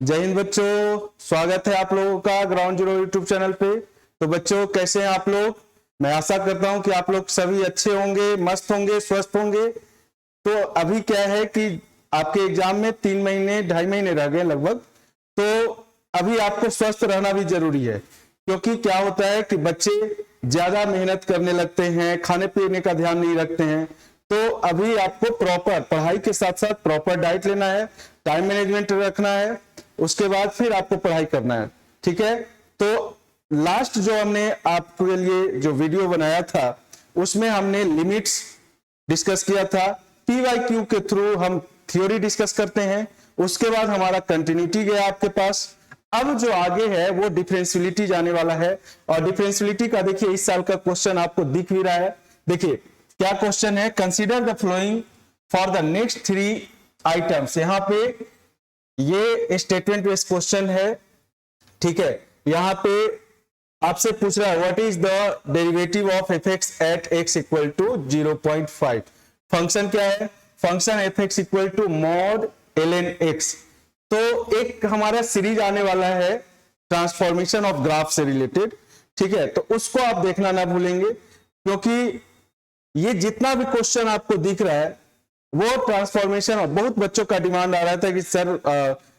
जय हिंद बच्चों, स्वागत है आप लोगों का ग्राउंड जीरो यूट्यूब चैनल पे। तो बच्चों कैसे हैं आप लोग? मैं आशा करता हूं कि आप लोग सभी अच्छे होंगे, मस्त होंगे, स्वस्थ होंगे। तो अभी क्या है कि आपके एग्जाम में 3 महीने 2.5 महीने रह गए लगभग। तो अभी आपको स्वस्थ रहना भी जरूरी है, क्योंकि क्या होता है कि बच्चे ज्यादा मेहनत करने लगते हैं, खाने पीने का ध्यान नहीं रखते हैं। तो अभी आपको प्रॉपर पढ़ाई के साथ साथ प्रॉपर डाइट लेना है, टाइम मैनेजमेंट रखना है, उसके बाद फिर आपको पढ़ाई करना है। ठीक है। तो लास्ट जो हमने आपके लिए जो वीडियो बनाया था उसमें हमने लिमिट्स डिस्कस किया था। पीवाईक्यू के थ्रू हम थ्योरी डिस्कस करते हैं, उसके बाद हमारा कंटिन्यूटी गया आपके पास। अब जो आगे है वो डिफरेंशियलिटी जाने वाला है। और डिफरेंशियलिटी का देखिए इस साल का क्वेश्चन आपको दिख भी रहा है। देखिए क्या क्वेश्चन है, consider the flowing for the next 3 items. यहां पे ये स्टेटमेंट बेस्ड क्वेश्चन है। ठीक है। यहां पे आपसे पूछ रहा है what is the derivative of F X at x equal to 0.5। Function क्या है? Function F x equal to mod ln x। तो एक हमारा सीरीज आने वाला है ट्रांसफॉर्मेशन ऑफ ग्राफ से रिलेटेड। ठीक है। तो उसको आप देखना ना भूलेंगे, क्योंकि ये जितना भी क्वेश्चन आपको दिख रहा है वो ट्रांसफॉर्मेशन ऑफ, बहुत बच्चों का डिमांड आ रहा था कि sir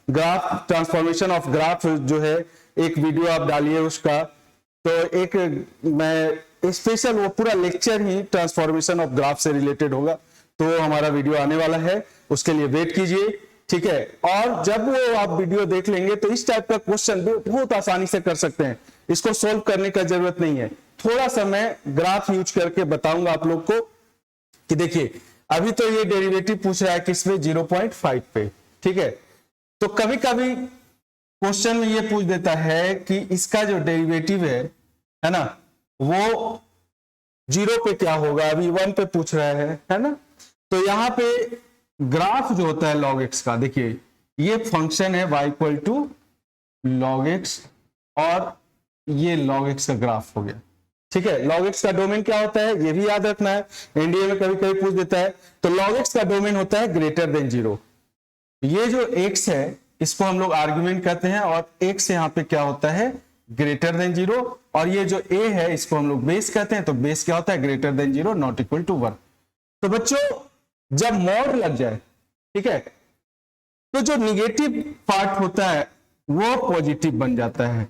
graph transformation of graph जो है एक वीडियो आप डालिए उसका। तो एक मैं स्पेशल वो पूरा lecture he transformation of graph से रिलेटेड होगा। तो हमारा वीडियो आने वाला है, उसके लिए वेट कीजिए। ठीक है। और जब वो आप वीडियो देख लेंगे तो इस टाइप का क्वेश्चन बहुत आसानी से कर सकते हैं, इसको सोल्व करने का जरूरत नहीं है। थोड़ा सा मैं ग्राफ यूज करके बताऊंगा आप लोग को कि देखिए अभी तो ये डेरिवेटिव पूछ रहा है किसमें, 0.5 पे। ठीक है। तो कभी कभी क्वेश्चन में ये पूछ देता है कि इसका जो डेरिवेटिव है ना, वो 0 पे क्या होगा। अभी 1 पे पूछ रहा है ना। तो यहां पे ग्राफ जो होता है log x का, देखिए ये फंक्शन है y equal to log x, और ये log x का ग्राफ हो गया। ठीक है। log x का डोमेन क्या होता है ये भी याद रखना है, एनडीए में कभी कभी पूछ देता है। तो log x का डोमेन होता है ग्रेटर देन 0। ये जो x है इसको हम लोग आर्गुमेंट कहते हैं, और x यहाँ पे क्या होता है, ग्रेटर देन 0। और ये जो a है इसको हम लोग बेस कहते हैं। तो बेस क्या होता है, greater than 0 not equal to 1। तो बच्चों जब मॉड लग जाए, ठीक है, तो जो निगेटिव पार्ट होता है वो पॉजिटिव बन जाता है।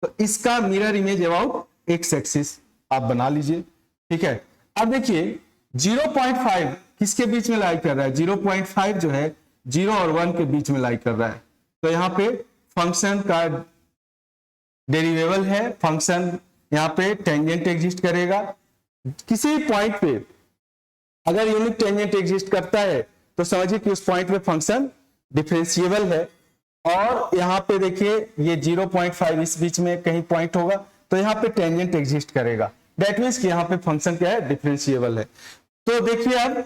तो इसका mirror image about x axis आप बना लीजिए। ठीक है। अब देखिए 0.5 किसके बीच में लाई कर रहा है, 0.5 जो है 0 और 1 के बीच में लाई कर रहा है। तो यहां पे फंक्शन का डेरिवेबल है, फंक्शन यहां पे टेंजेंट एग्जिस्ट करेगा। किसी पॉइंट पे अगर यूनिट टेंजेंट एग्जिस्ट करता है तो समझिए कि उस पॉइंट पे फंक्शन डिफरेंशिएबल है। और यहां पे देखिए ये 0.5 इस बीच में कहीं पॉइंट होगा, तो यहां पे टेंजेंट एग्जिस्ट करेगा। दैट मींस कि यहां पे फंक्शन क्या है, डिफरेंशिएबल है। तो देखिए अब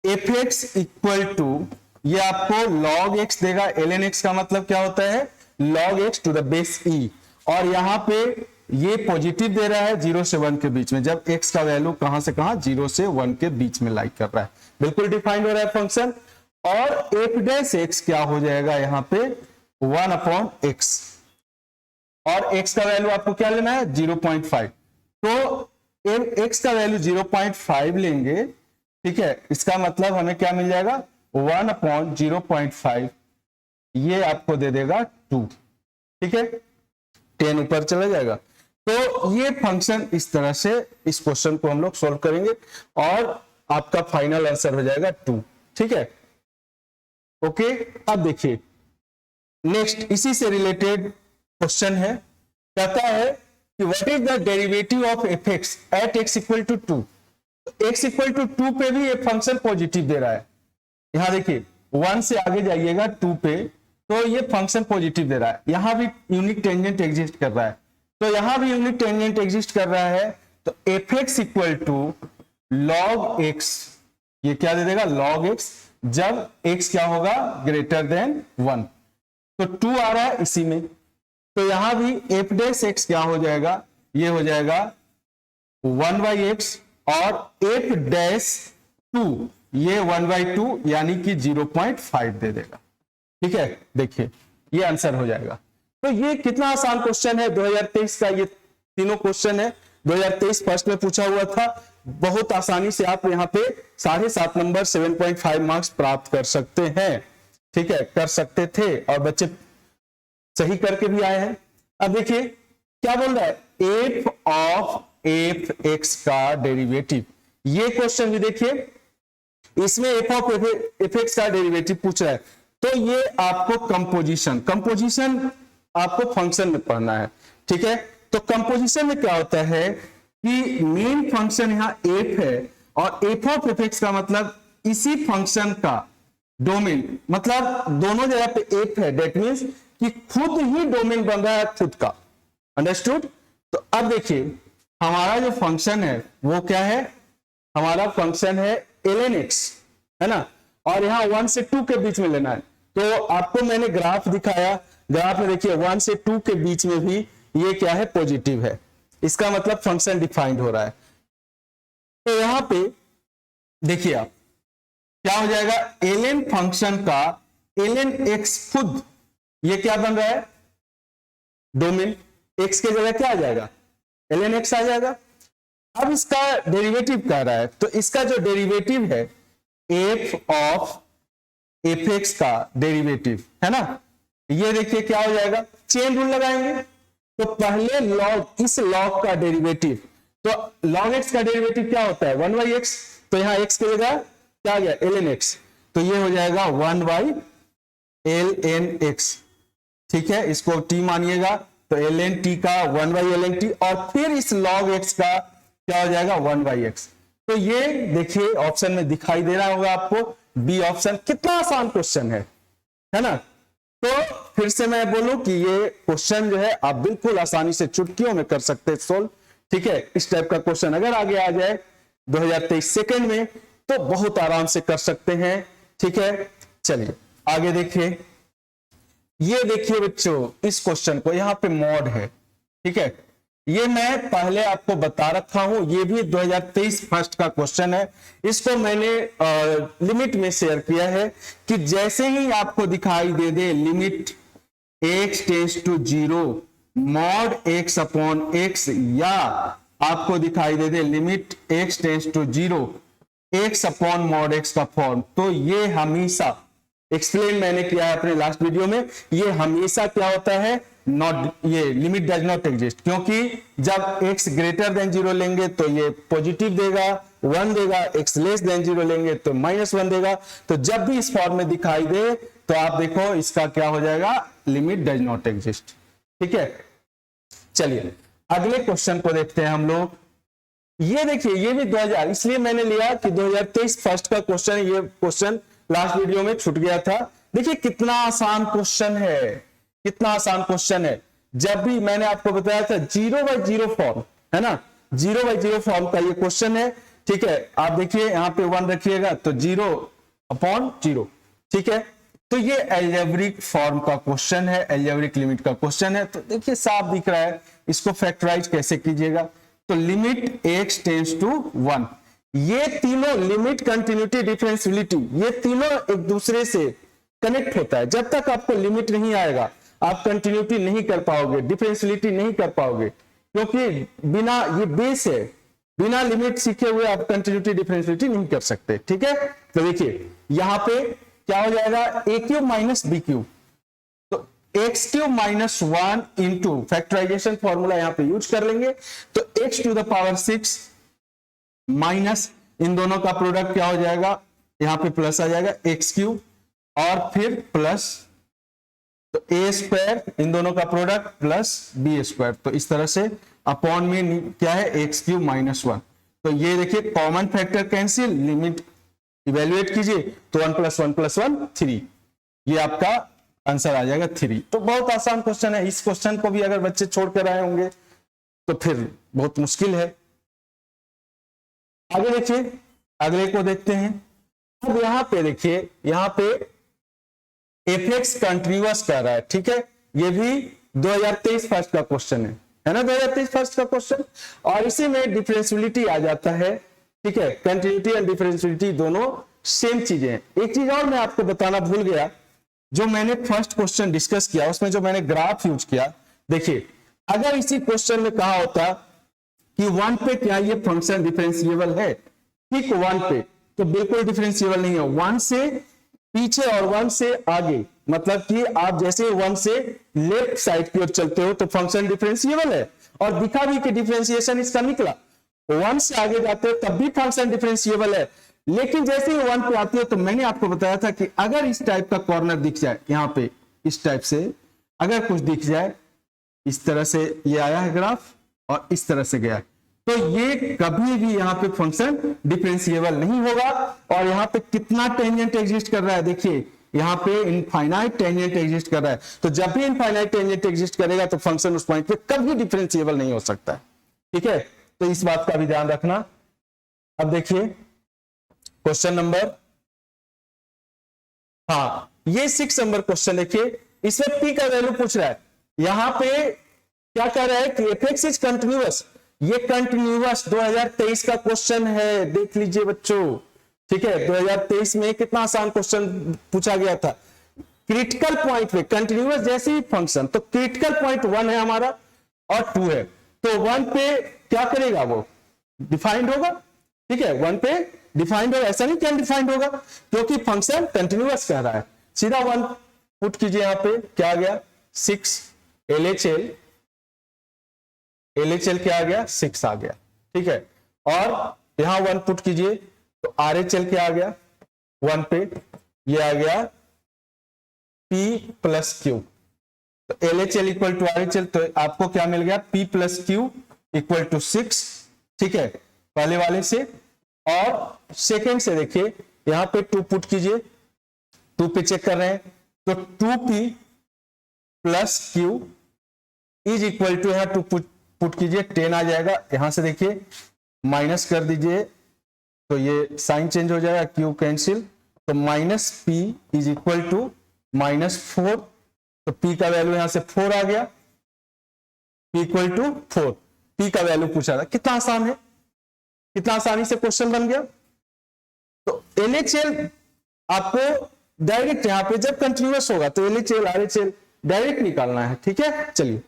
एफ एक्स इक्वल टू, ये आपको log x देगा। ln x का मतलब क्या होता है, log x to the base e। और यहां पे ये पॉजिटिव दे रहा है 0 से 1 के बीच में, जब x का वैल्यू कहां से कहां, 0 से 1 के बीच में लाइक कर रहा है। बिल्कुल डिफाइंड हो रहा है फंक्शन। और एफ डैश एक्स क्या हो जाएगा यहाँ पे, 1/x। और x का वैल्यू आपको क्या लेना है, 0.5। तो x का वैल्यू 0.5 लेंगे। ठीक है। इसका मतलब हमें क्या मिल जाएगा, 1/0.5, ये आपको दे देगा 2। ठीक है। 10 ऊपर चला जाएगा। तो ये फंक्शन इस तरह से इस क्वेश्चन को हम लोग सॉल्व करेंगे और आपका फाइनल आंसर हो जाएगा 2। ठीक है। ओके। अब देखिए नेक्स्ट इसी से रिलेटेड क्वेश्चन है, कहता है कि what is the derivative of F X at x equal to 2। X equal to 2 पे भी ये फंक्शन पॉजिटिव दे रहा है। यहां देखिए 1 से आगे जाइएगा 2 पे, तो ये फंक्शन पॉजिटिव दे रहा है। यहां भी यूनिट टेंजेंट एग्जिस्ट कर रहा है, तो यहां भी यूनिट टेंजेंट एग्जिस्ट कर रहा है। तो F x equal to log X, ये क्या दे देगा, लॉग एक्स, जब एक्स क्या होगा, ग्रेटर देन 1। तो 2 आ रहा है इसी में। तो यहां भी एफ डैश एक्स क्या हो जाएगा, ये हो जाएगा 1/x, और एफ डैश 2 ये 1/2 यानी कि 0.5 दे देगा। ठीक है। देखिए ये आंसर हो जाएगा। तो ये कितना आसान क्वेश्चन है 2023 का, ये तीनों क्वेश्चन है 2023 फर्स्ट में पूछा हुआ था। बहुत आसानी से आप यहाँ पे 7.5 नंबर 7.5 मार्क्स प्राप्त कर सकते हैं, ठीक है, कर सकते थे और बच्चे सही करके भी आए हैं। अब देखिए क्या बोल रहा है, एफ ऑफ एफ एक्स का डेरिवेटिव, ये क्वेश्चन भी देखिए, इसमें एफ ऑफ एफ एक्स का डेरिवेटिव पूछ रहा है। तो ये आपको कंपोजिशन आपको फंक्शन में पढ़ना है, ठीक है। तो कंपोजिशन में क्या होता है कि मेन फंक्शन यहां एफ है और एफ ऑफ एफ एक्स का मतलब इसी फंक्शन का डोमेन, मतलब दोनों जगह पे एफ है, दैट मींस कि खुद ही डोमेन बन रहा है खुद का, अंडरस्टूड। तो अब देखिए हमारा जो फंक्शन है वो क्या है, हमारा फंक्शन है ln x, है ना, और यहां 1 से 2 के बीच में लेना है। तो आपको मैंने ग्राफ दिखाया, ग्राफ में देखिए 1 से 2 के बीच में भी ये क्या है, पॉजिटिव है, इसका मतलब फंक्शन डिफाइंड हो रहा है। तो यहां पे देखिए आप क्या हो जाएगा, ln फंक्शन का ln x खुद ये क्या बन रहा है, डोमेन, x के जगह क्या आ जाएगा, ln x आ जाएगा। अब इसका डेरिवेटिव कह रहा है, तो इसका जो डेरिवेटिव है f ऑफ एफ एक्स का डेरिवेटिव है ना, ये देखिए क्या हो जाएगा, चेन रूल लगाएंगे। तो पहले लॉग, इस लॉग का डेरिवेटिव, तो log x का डेरिवेटिव क्या होता है 1/x, तो यहां x की जगह क्या आ गया ln x, तो ये हो जाएगा 1/ln x, ठीक है, इसको t मानिएगा, तो ln t का 1/ln t, और फिर इस log x का क्या हो जाएगा 1/x। तो ये देखिए ऑप्शन में दिखाई दे रहा होगा आपको, बी ऑप्शन। कितना आसान क्वेश्चन है ना। तो फिर से मैं बोलूं कि ये क्वेश्चन जो है आप बिल्कुल आसानी से चुटकियों में कर सकते हैं सोल्व, ठीक है। इस टाइप का क्वेश्चन अगर आगे आ जाए 2023 सेकंड में तो बहुत आराम से कर सकते हैं, ठीक है। चलिए आगे देखिए, ये देखिए बच्चों इस क्वेश्चन को, यहां पे मॉड है, ठीक है, ये मैं पहले आपको बता रखा हूं, ये भी 2023 फर्स्ट का क्वेश्चन है। इसको मैंने लिमिट में शेयर किया है कि जैसे ही आपको दिखाई दे दे limit x tends to 0 mod x upon x, या आपको दिखाई दे दे limit x tends to 0 x upon mod x का फॉर्म, तो ये हमेशा एक्सप्लेन मैंने किया है अपने लास्ट वीडियो में, ये हमेशा क्या होता है, नॉट, ये लिमिट डज नॉट एग्जिस्ट, क्योंकि जब x ग्रेटर देन 0 लेंगे तो ये पॉजिटिव देगा 1 देगा, x लेस देन 0 लेंगे तो -1 देगा। तो जब भी इस फॉर्म में दिखाई दे तो आप देखो इसका क्या हो जाएगा, लिमिट डज नॉट एग्जिस्ट, ठीक है। चलिए अगले क्वेश्चन को देखते हैं हम लोग। ये देखिए ये भी 2000, इसलिए मैंने लिया कि 2023 फर्स्ट का क्वेश्चन, ये क्वेश्चन लास्ट वीडियो में छूट गया था। देखिए कितना आसान क्वेश्चन है, कितना आसान क्वेश्चन है। जब भी मैंने आपको बताया था 0/0 फॉर्म, है ना, 0/0 फॉर्म का ये क्वेश्चन है, ठीक है। आप देखिए यहाँ पे 1 रखिएगा तो 0/0, ठीक है। तो ये एल्जेब्रिक फॉर्म का क्वेश्चन है, एल्जेब्रिक लिमिट का क्वेश्चन है। तो देखिए साफ दिख रहा है, इसको फैक्टराइज कैसे कीजिएगा, तो लिमिट x टेंड्स टू 1, ये तीनों लिमिट, कंटिन्यूटी, डिफरेंशियलिटी, ये तीनों एक दूसरे से कनेक्ट होता है। जब तक आपको लिमिट नहीं आएगा आप कंटिन्यूटी नहीं कर पाओगे, डिफरेंशियलिटी नहीं कर पाओगे, क्योंकि बिना, ये बेस है, बिना लिमिट सीखे हुए आप कंटिन्यूटी डिफरेंशियलिटी नहीं कर सकते, ठीक है। तो देखिए यहां पे क्या हो जाएगा, a³ माइनस b³, तो x³ - 1 इंटू फैक्टराइजेशन फॉर्मूला यहां पे यूज कर लेंगे, तो x⁶ माइनस इन दोनों का प्रोडक्ट क्या हो जाएगा, यहां पे प्लस आ जाएगा x³ और फिर प्लस, तो a² इन दोनों का प्रोडक्ट प्लस b², तो इस तरह से अपॉन में क्या है x³ - 1। तो ये देखिए common factor cancel, limit evaluate कीजिए तो 1 + 1 + 1 3, ये आपका आंसर आ जाएगा 3। तो बहुत आसान क्वेश्चन है, इस क्वेश्चन को भी अगर बच्चे छोड़ कर आए होंगे तो फिर बहुत मुश्किल है। आगे देखिए, अगले को देखते हैं। अब यहां पे देखिए, यहां पे f(x) कंटिन्यूअस कर रहा है, ठीक है। ये भी 2023 फर्स्ट का क्वेश्चन है ना, 2023 फर्स्ट का क्वेश्चन, और इसी में डिफरेंशियलिटी आ जाता है, ठीक है। कंटिन्यूटी एंड डिफरेंशियलिटी दोनों सेम चीजें हैं। एक चीज और मैं आपको बताना भूल गया, जो मैंने फर्स्ट क्वेश्चन डिस्कस किया उसमें जो मैंने ग्राफ यूज किया, देखिए अगर इसी क्वेश्चन में कहा होता कि 1 पे क्या ये फंक्शन डिफरेंशिएबल है, ठीक 1 पे, तो बिल्कुल डिफरेंशिएबल नहीं है। 1 से पीछे और 1 से आगे, मतलब कि आप जैसे 1 से लेफ्ट साइड की ओर चलते हो तो फंक्शन डिफरेंशिएबल है, और दिखा भी कि डिफरेंशिएशन इसका निकला। 1 से आगे जाते हो तब भी फंक्शन डिफरेंशिएबल है, लेकिन जैसे ही 1 पे आती है तो मैंने आपको बताया था कि अगर इस टाइप का कॉर्नर दिख जाए, यहां पे इस टाइप से अगर कुछ दिख जाए, इस तरह से ये आया है ग्राफ और इस तरह से गया, तो ये कभी भी यहां पे फंक्शन डिफरेंशिएबल नहीं होगा। और यहां पे कितना टेंजेंट एग्जिस्ट कर रहा है, देखिए यहां पे इनफाइनाइट टेंजेंट एग्जिस्ट कर रहा है, तो जब भी इनफाइनाइट टेंजेंट एग्जिस्ट करेगा तो फंक्शन उस पॉइंट पे कभी डिफरेंशिएबल नहीं हो सकता है, ठीक है। तो इस बात का भी ध्यान रखना। अब देखिए क्वेश्चन नंबर, हाँ ये 6 नंबर क्वेश्चन देखिए, इसमें पी का वैल्यू पूछ रहा है। यहां पे क्या कह रहा है कि एफ इज कंटिन्यूअस, ये कंटिन्यूअस 2023 का क्वेश्चन है, देख लीजिए बच्चों, ठीक है। 2023 में कितना आसान क्वेश्चन पूछा गया था। क्रिटिकल पॉइंट पे कंटिन्यूअस जैसे ही फंक्शन, तो क्रिटिकल पॉइंट 1 है हमारा और 2 है, तो 1 पे क्या करेगा, वो डिफाइंड होगा, ठीक है। 1 पे डिफाइंड होगा, ऐसा नहीं क्या डिफाइंड होगा, क्योंकि फंक्शन कंटिन्यूअस कह रहा है। सीधा 1 पुट कीजिए, यहां पे क्या आ गया 6, LHL क्या आ गया 6 आ गया, ठीक है। और यहां 1 पुट कीजिए तो RHL क्या आ गया 1 पे, ये आ गया P प्लस Q, तो LHL इक्वल टू RHL, तो आपको क्या मिल गया P plus Q equal to 6, ठीक है, पहले वाले से। और सेकेंड से देखिए यहां पे 2 पुट कीजिए, 2 पे चेक कर रहे हैं, तो 2P plus Q is equal to, यहां 2 पुट कीजिए 10 आ जाएगा, यहां से देखिए माइनस कर दीजिए तो ये साइन चेंज हो जाएगा, Q कैंसिल, तो minus P is equal to -4, तो P का वैल्यू यहां से 4 आ गया, P इक्वल टू 4, P का वैल्यू पूछा था। कितना आसान है, कितना आसानी से क्वेश्चन बन गया। तो LHL आपको डायरेक्ट यहां पे जब कंटिन्यूअस होगा तो LHL RHL डायरेक्ट निकालना है, ठीक है। चलिए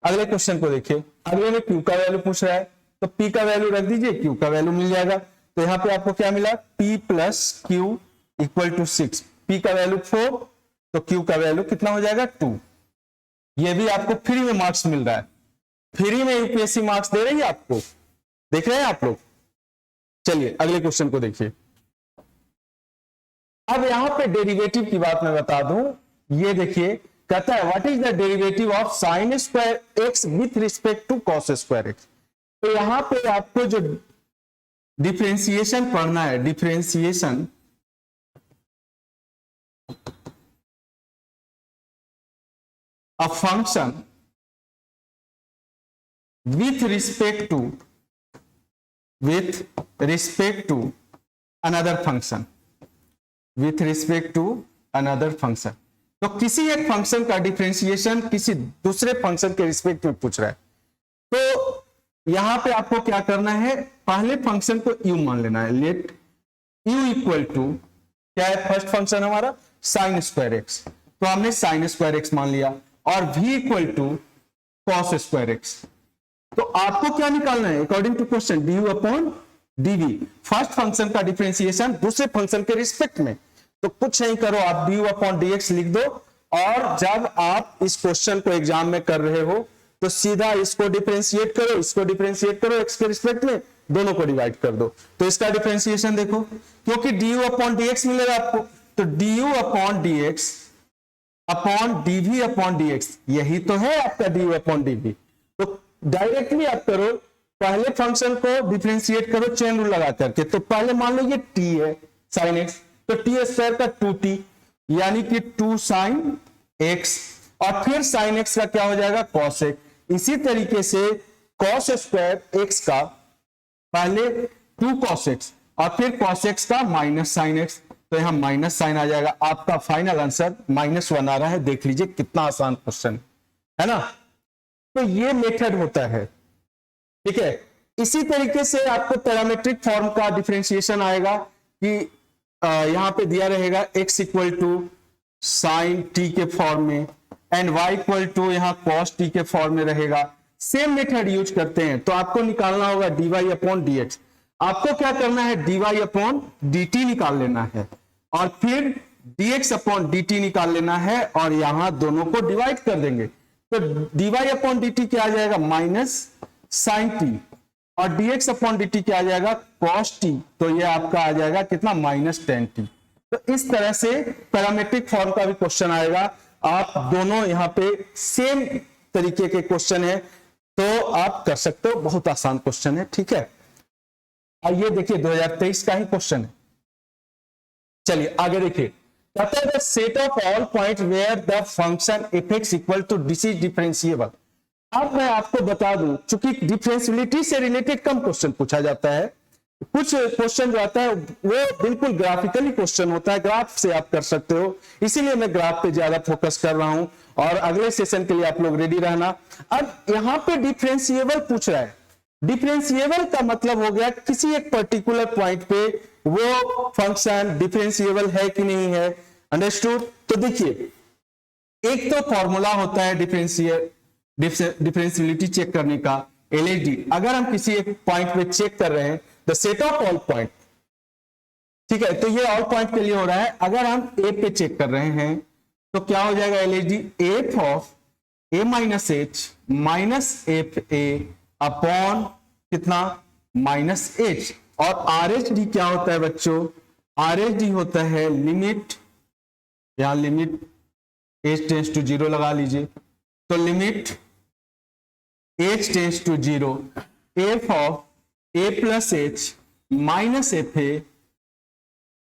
अगले क्वेश्चन को देखिए, अगले में Q का वैल्यू पूछ रहा है, तो P का वैल्यू रख दीजिए, Q का वैल्यू मिल जाएगा। तो यहां पे आपको क्या मिला, P plus Q equal to 6, P का वैल्यू 4, तो Q का वैल्यू कितना हो जाएगा 2। ये भी आपको फ्री में मार्क्स मिल रहा है, फ्री में यूपीएससी मार्क्स दे रही है आपको, देख रहे हैं आप लोग। चलिए अगले क्वेश्चन को देखिए। अब यहां पे डेरिवेटिव की बात मैं बता दूं, ये देखिए कहता है what is the derivative of sine square X with respect to cos square X. तो यहां पे आपको जो डिफरेंशिएशन पढ़ना है, differentiation a function with respect to another function, with respect to another function. तो किसी एक फंक्शन का डिफरेंशिएशन किसी दूसरे फंक्शन के रिस्पेक्ट में पूछ रहा है, तो यहां पे आपको क्या करना है, पहले फंक्शन को u मान लेना है। लेट u इक्वल टू क्या है, फर्स्ट फंक्शन हमारा साइन स्क्वायर एक्स, तो हमने साइन स्क्वायर एक्स मान लिया, और v equal to cos square X. तो आपको क्या निकालना है according to question, du upon dv, first function का डिफरेंशिएशन दूसरे फंक्शन के रिस्पेक्ट में। तो कुछ नहीं करो, आप du अपॉन dx लिख दो, और जब आप इस क्वेश्चन को एग्जाम में कर रहे हो तो सीधा इसको डिफरेंशिएट करो, इसको डिफरेंशिएट करो एक्स के रिस्पेक्ट में, दोनों को डिवाइड कर दो, तो इसका डिफरेंशिएशन देखो, क्योंकि du अपॉन dx मिलेगा आपको, तो du upon dx upon dv upon dx, यही तो है आपका du अपॉन dv। तो डायरेक्टली आप करो, पहले फंक्शन को डिफरेंशिएट करो चेन रूल लगा करके। तो पहले मान लो ये t है साइन एक्स, तो टी स्क्वायर का 2t यानी कि 2 साइन एक्स, और फिर साइन एक्स का क्या हो जाएगा कॉस एक्स। इसी तरीके से कॉस स्क्वायर एक्स का पहले 2 कॉस एक्स और फिर कॉस एक्स का माइनस साइन एक्स, तो यहां माइनस साइन आ जाएगा। आपका फाइनल आंसर -1 आ रहा है, देख लीजिए कितना आसान क्वेश्चन है ना। तो ये मेथड होता है, ठीक है। इसी तरीके से आपको पैरामीट्रिक फॉर्म का डिफरेंशिएशन आएगा कि यहां पे दिया रहेगा x equal to sine T के फॉर्म में, एंड y इक्वल टू यहाँ कॉस टी के फॉर्म में रहेगा। सेम मेथड यूज करते हैं, तो आपको निकालना होगा dy अपॉन dx। आपको क्या करना है, dy अपॉन dt निकाल लेना है, और फिर dx अपॉन dt निकाल लेना है, और यहां दोनों को डिवाइड कर देंगे। तो dy अपॉन dt क्या आ जाएगा, माइनस साइन टी, और dx अपॉन dt क्या आ जाएगा, cos t। तो ये आपका आ जाएगा कितना, माइनस टेन टी। तो इस तरह से पैरामेट्रिक फॉर्म का भी क्वेश्चन आएगा। आप दोनों यहाँ पे सेम तरीके के क्वेश्चन है, तो आप कर सकते हो, बहुत आसान क्वेश्चन है, ठीक है। आइए देखिए 2023 का ही क्वेश्चन है। चलिए आगे देखिए, कहता है the set of all point where the function f(x) equal to this is differentiable. अब मैं आपको बता दूं, चूंकि डिफरेंशियबिलिटी से रिलेटेड कम क्वेश्चन पूछा जाता है, कुछ क्वेश्चन जो आता है वो बिल्कुल ग्राफिकली क्वेश्चन होता है, ग्राफ से आप कर सकते हो, इसीलिए मैं ग्राफ पे ज्यादा फोकस कर रहा हूं, और अगले सेशन के लिए आप लोग रेडी रहना। अब यहां पे डिफरेंशिएबल पूछ रहा है। डिफरेंशिएबल का मतलब हो गया किसी एक पर्टिकुलर पॉइंट पे वो फंक्शन डिफरेंशिएबल है कि नहीं है, अंडरस्टूड। तो देखिए, एक तो फॉर्मूला होता है डिफरेंशियबिलिटी चेक करने का, LHD। अगर हम किसी एक पॉइंट पे चेक कर रहे हैं, the set of all point, ठीक है, तो ये ऑल पॉइंट के लिए हो रहा है। अगर हम ए पे चेक कर रहे हैं तो क्या हो जाएगा, LHD F of A minus H minus F A upon कितना, माइनस एच। और RHD क्या होता है बच्चों, RHD होता है लिमिट, यहां लिमिट h टेंस टू 0 लगा लीजिए, तो limit h tends to 0 F of a plus H minus F A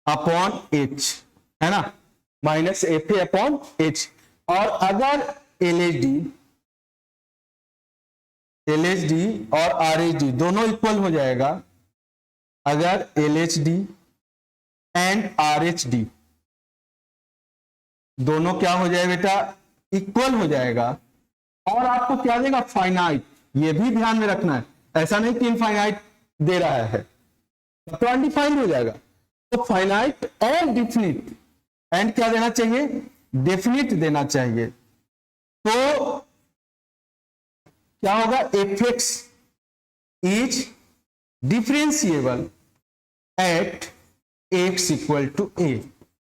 upon H, है ना, minus F A upon H. और अगर LHD और RHD दोनों इक्वल हो जाएगा, अगर LHD एंड RHD दोनों क्या हो जाए बेटा, इक्वल हो जाएगा, और आपको क्या देगा, फाइनाइट। ये भी ध्यान में रखना है, ऐसा नहीं कि इनफाइनाइट दे रहा है, तो अनडिफाइंड हो जाएगा। तो फाइनाइट एंड डिफिनिट, एंड क्या देना चाहिए, डेफिनिट देना चाहिए। तो क्या होगा, f(x) is differentiable at x equal to a।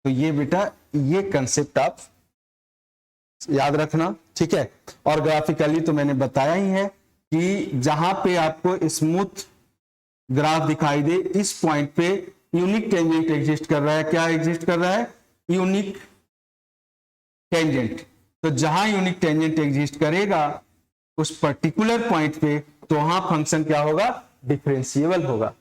तो ये बेटा, ये कंसेप्ट आप याद रखना, ठीक है। और ग्राफिकली तो मैंने बताया ही है कि जहां पे आपको स्मूथ ग्राफ दिखाई दे, इस पॉइंट पे यूनिक टेंजेंट एग्जिस्ट कर रहा है। क्या एग्जिस्ट कर रहा है, यूनिक टेंजेंट। तो जहां यूनिक टेंजेंट एग्जिस्ट करेगा उस पर्टिकुलर पॉइंट पे, तो वहां फंक्शन क्या होगा, डिफरेंशिएबल होगा।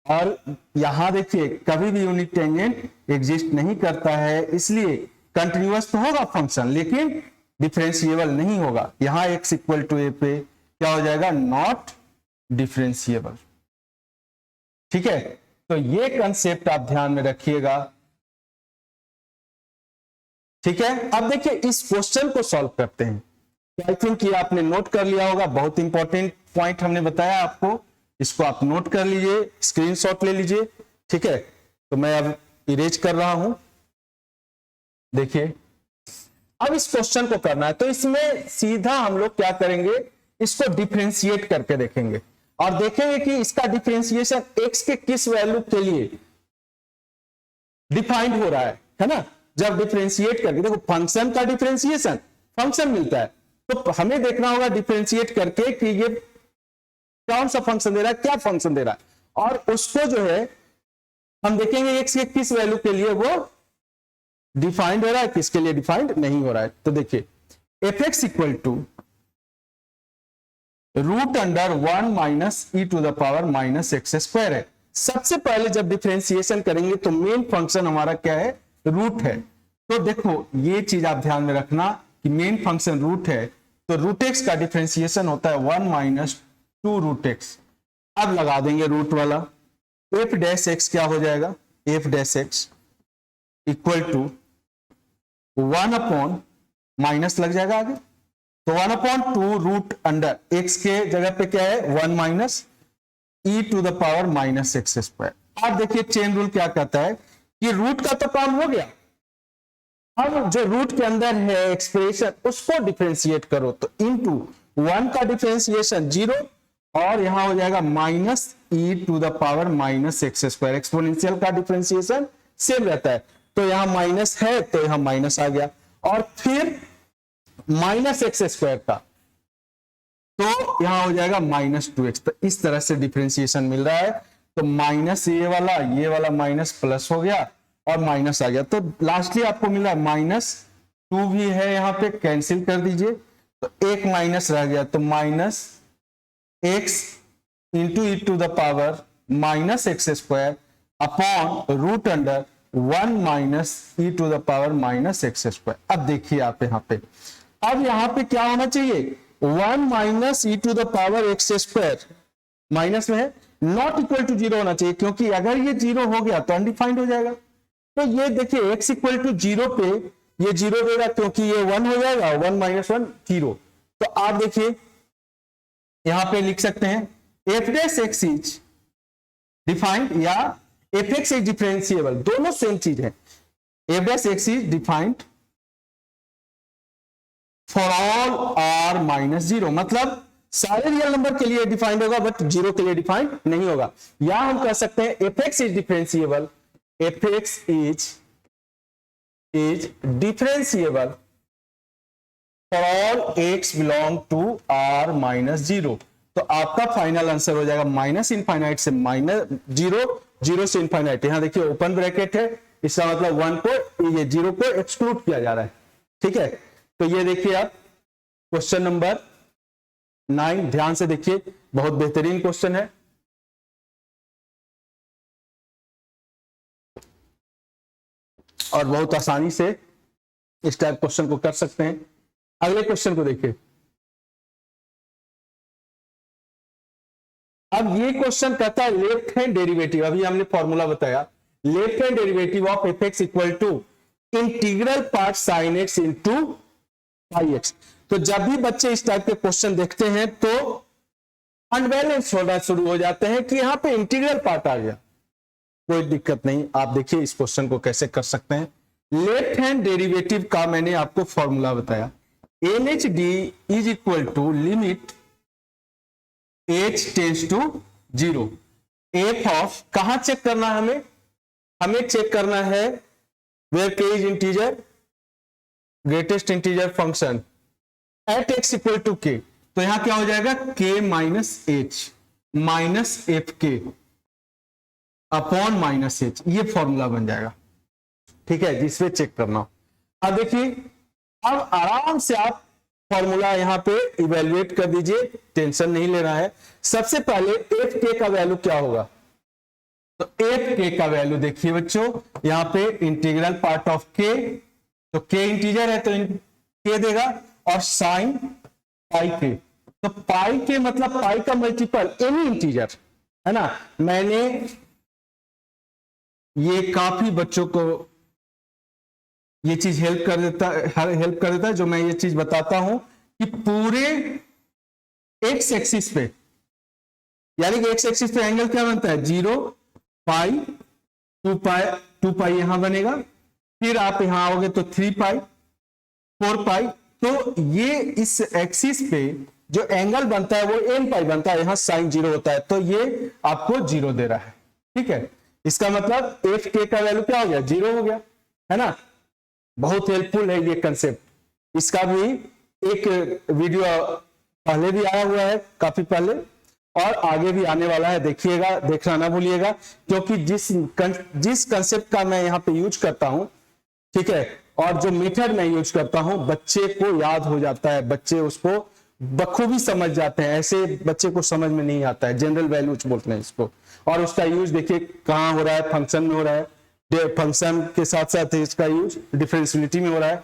और यहां देखिए, कभी भी यूनिक टेंजेंट एग्जिस्ट नहीं करता है, इसलिए कंटिन्यूअस तो होगा फंक्शन, लेकिन डिफरेंशिएबल नहीं होगा। यहां x इक्वल टू a पे क्या हो जाएगा, नॉट डिफरेंशिएबल, ठीक है। तो ये कंसेप्ट आप ध्यान में रखिएगा, ठीक है। अब देखिए इस क्वेश्चन को सॉल्व करते हैं। आई थिंक ये आपने नोट कर लिया होगा, बहुत इंपॉर्टेंट पॉइंट हमने बताया आपको, इसको आप नोट कर लीजिए, स्क्रीनशॉट ले लीजिए, ठीक है। तो मैं अब इरेज कर रहा हूं। देखिए, अब इस क्वेश्चन को करना है, तो इसमें सीधा हम लोग क्या करेंगे, इसको डिफरेंशिएट करके देखेंगे, और देखेंगे कि इसका डिफरेंशिएशन x के किस वैल्यू के लिए डिफाइंड हो रहा है ना। जब डिफरेंशिएट करके देखो, फंक्शन का डिफरेंशिएशन, फंक्शन मिलता है, तो हमें देखना होगा डिफरेंशिएट करके कि ये कौन सा फंक्शन दे रहा है, क्या फंक्शन दे रहा है, और उसको जो है हम देखेंगे x के किस वैल्यू के लिए वो डिफाइंड हो रहा है, किसके लिए डिफाइंड नहीं हो रहा है। तो देखिए, f(x) equal to root under 1 minus E to the power minus X square है। सबसे पहले जब डिफरेंशिएशन करेंगे तो मेन फंक्शन हमारा क्या है, रूट है। तो देखो, ये चीज आप ध्यान में रखना कि मेन फंक्शन रूट है, तो रूट एक्स का डिफरेंशिएशन होता है 1 माइनस 2 रूट एक्स। अब लगा देंगे रूट वाला, एफ डैश एक्स क्या हो जाएगा, F dash X equal to 1 upon minus लग जाएगा आगे, तो 1 अपॉन 2 रूट अंडर एक्स के जगह पे क्या है, 1 minus E to the power minus X square. अब देखिए चेन रूल क्या कहता है कि रूट का तो काम हो गया, अब जो रूट के अंदर है एक्सप्रेशन उसको डिफरेंशिएट करो, तो इनटू 1 का डिफरेंशिएशन 0 और यहां हो जाएगा minus E to the power minus X square. Exponential का डिफरेंशिएशन सेम रहता है, तो यहां माइनस है तो यहां माइनस आ गया, और फिर माइनस एक्स स्क्वायर का, तो यहां हो जाएगा माइनस 2x। तो इस तरह से डिफरेंशिएशन मिल रहा है, तो माइनस ये वाला माइनस प्लस हो गया और माइनस आ गया, तो लास्टली आपको मिला माइनस 2 भी है, यहां पे कैंसिल कर दीजिए, तो एक माइनस रह गया, तो minus X into E to the power minus X square upon root under 1 minus E to the power minus X square. अब देखिए आप यहां पे, अब यहां पे क्या होना चाहिए, 1 minus E to the power X square minus में है, नॉट इक्वल टू 0 होना चाहिए, क्योंकि अगर ये 0 हो गया तो अनडिफाइंड हो जाएगा। तो ये देखिए x इक्वल टू 0 पे ये 0 देगा, क्योंकि ये 1 हो जाएगा, 1 माइनस 1 0। तो आप देखिए यहां पे लिख सकते हैं F dash X is defined या एफ एक्स इज डिफरेंशिएबल, दोनों सेम चीज है। F dash X is defined for all R minus 0, मतलब सारे रियल नंबर के लिए डिफाइंड होगा बट 0 के लिए डिफाइंड नहीं होगा। या हम कह सकते हैं F X is differentiable, F X is differentiable for all X belong to R minus 0। तो आपका फाइनल आंसर हो जाएगा माइनस इनफाइनाइट से माइनस 0, 0 से इनफाइनाइट। यहां देखिए ओपन ब्रैकेट है, इसका मतलब 1 को, ये 0 को एक्सक्लूड किया जा रहा है, ठीक है। तो ये देखिए आप क्वेश्चन नंबर 9 ध्यान से देखिए, बहुत बेहतरीन क्वेश्चन है। और बहुत आसानी से इस टाइप क्वेश्चन को कर सकते हैं। अगले क्वेश्चन को देखिए। अब ये क्वेश्चन कहता है लेफ्ट हैंड डेरिवेटिव, अभी हमने फॉर्मूला बताया, left hand derivative of F x equal to integral part sine X into pi X. तो जब भी बच्चे इस टाइप के क्वेश्चन देखते हैं तो अनबैलेंस होना शुरू हो जाते हैं कि यहां पे इंटीग्रल पार्ट आ गया। कोई दिक्कत नहीं, आप देखिए इस क्वेश्चन को कैसे कर सकते हैं। लेफ्ट हैंड डेरिवेटिव का मैंने आपको फॉर्मूला बताया, N H D is equal to limit h tends to 0 F of, कहां चेक करना है हमें चेक करना है where k is integer, greatest integer function at x equal to k। तो यहां क्या हो जाएगा, k minus h minus F K upon minus h, ये फॉर्मूला बन जाएगा, ठीक है, जिसपे चेक करना। अब देखिए, अब आराम से आप फॉर्मूला यहां पे इवेल्युएट कर दीजिए, टेंशन नहीं लेना है। सबसे पहले एफ के का वैल्यू क्या होगा, तो एफ के का वैल्यू देखिए बच्चों, यहां पे इंटीग्रल पार्ट ऑफ के, तो के इंटीजर है तो के देगा, और साइन पाई के, तो पाई के मतलब पाई का मल्टीपल एनी इंटीजर है ना। मैंने ये काफी बच्चों को ये चीज हेल्प कर देता है जो मैं ये चीज बताता हूं कि पूरे एक्स एक्सिस पे, यानी कि एक्स एक्सिस पे एंगल क्या बनता है, 0 पाई 2 पाई यहां बनेगा, फिर आप यहां आओगे तो 3 पाई 4 पाई, तो ये इस एक्सिस पे जो एंगल बनता है वो n पाई बनता है, यहां साइन 0 होता है, तो ये आपको 0 दे रहा है, ठीक है। इसका मतलब एफ के का वैल्यू क्या हो गया, 0 हो गया, है ना। बहुत हेल्पफुल है ये कंसेप्ट, इसका भी एक वीडियो पहले भी आया हुआ है, काफी पहले, और आगे भी आने वाला है, देखिएगा, देखना ना भूलिएगा, क्योंकि जिस कंसेप्ट का मैं यहाँ पे यूज करता हूं, ठीक है, और जो मेथड मैं यूज करता हूं, बच्चे को याद हो जाता है, बच्चे उसको बखूबी समझ जाते हैं। ऐसे बच्चे को समझ में नहीं आता है, जनरल वैल्यूज बोलते हैं इसको, और उसका यूज देखिए कहां हो रहा है, फंक्शन में हो रहा है, फंक्शन के साथ साथ इसका यूज डिफरेंशियलिटी में हो रहा है।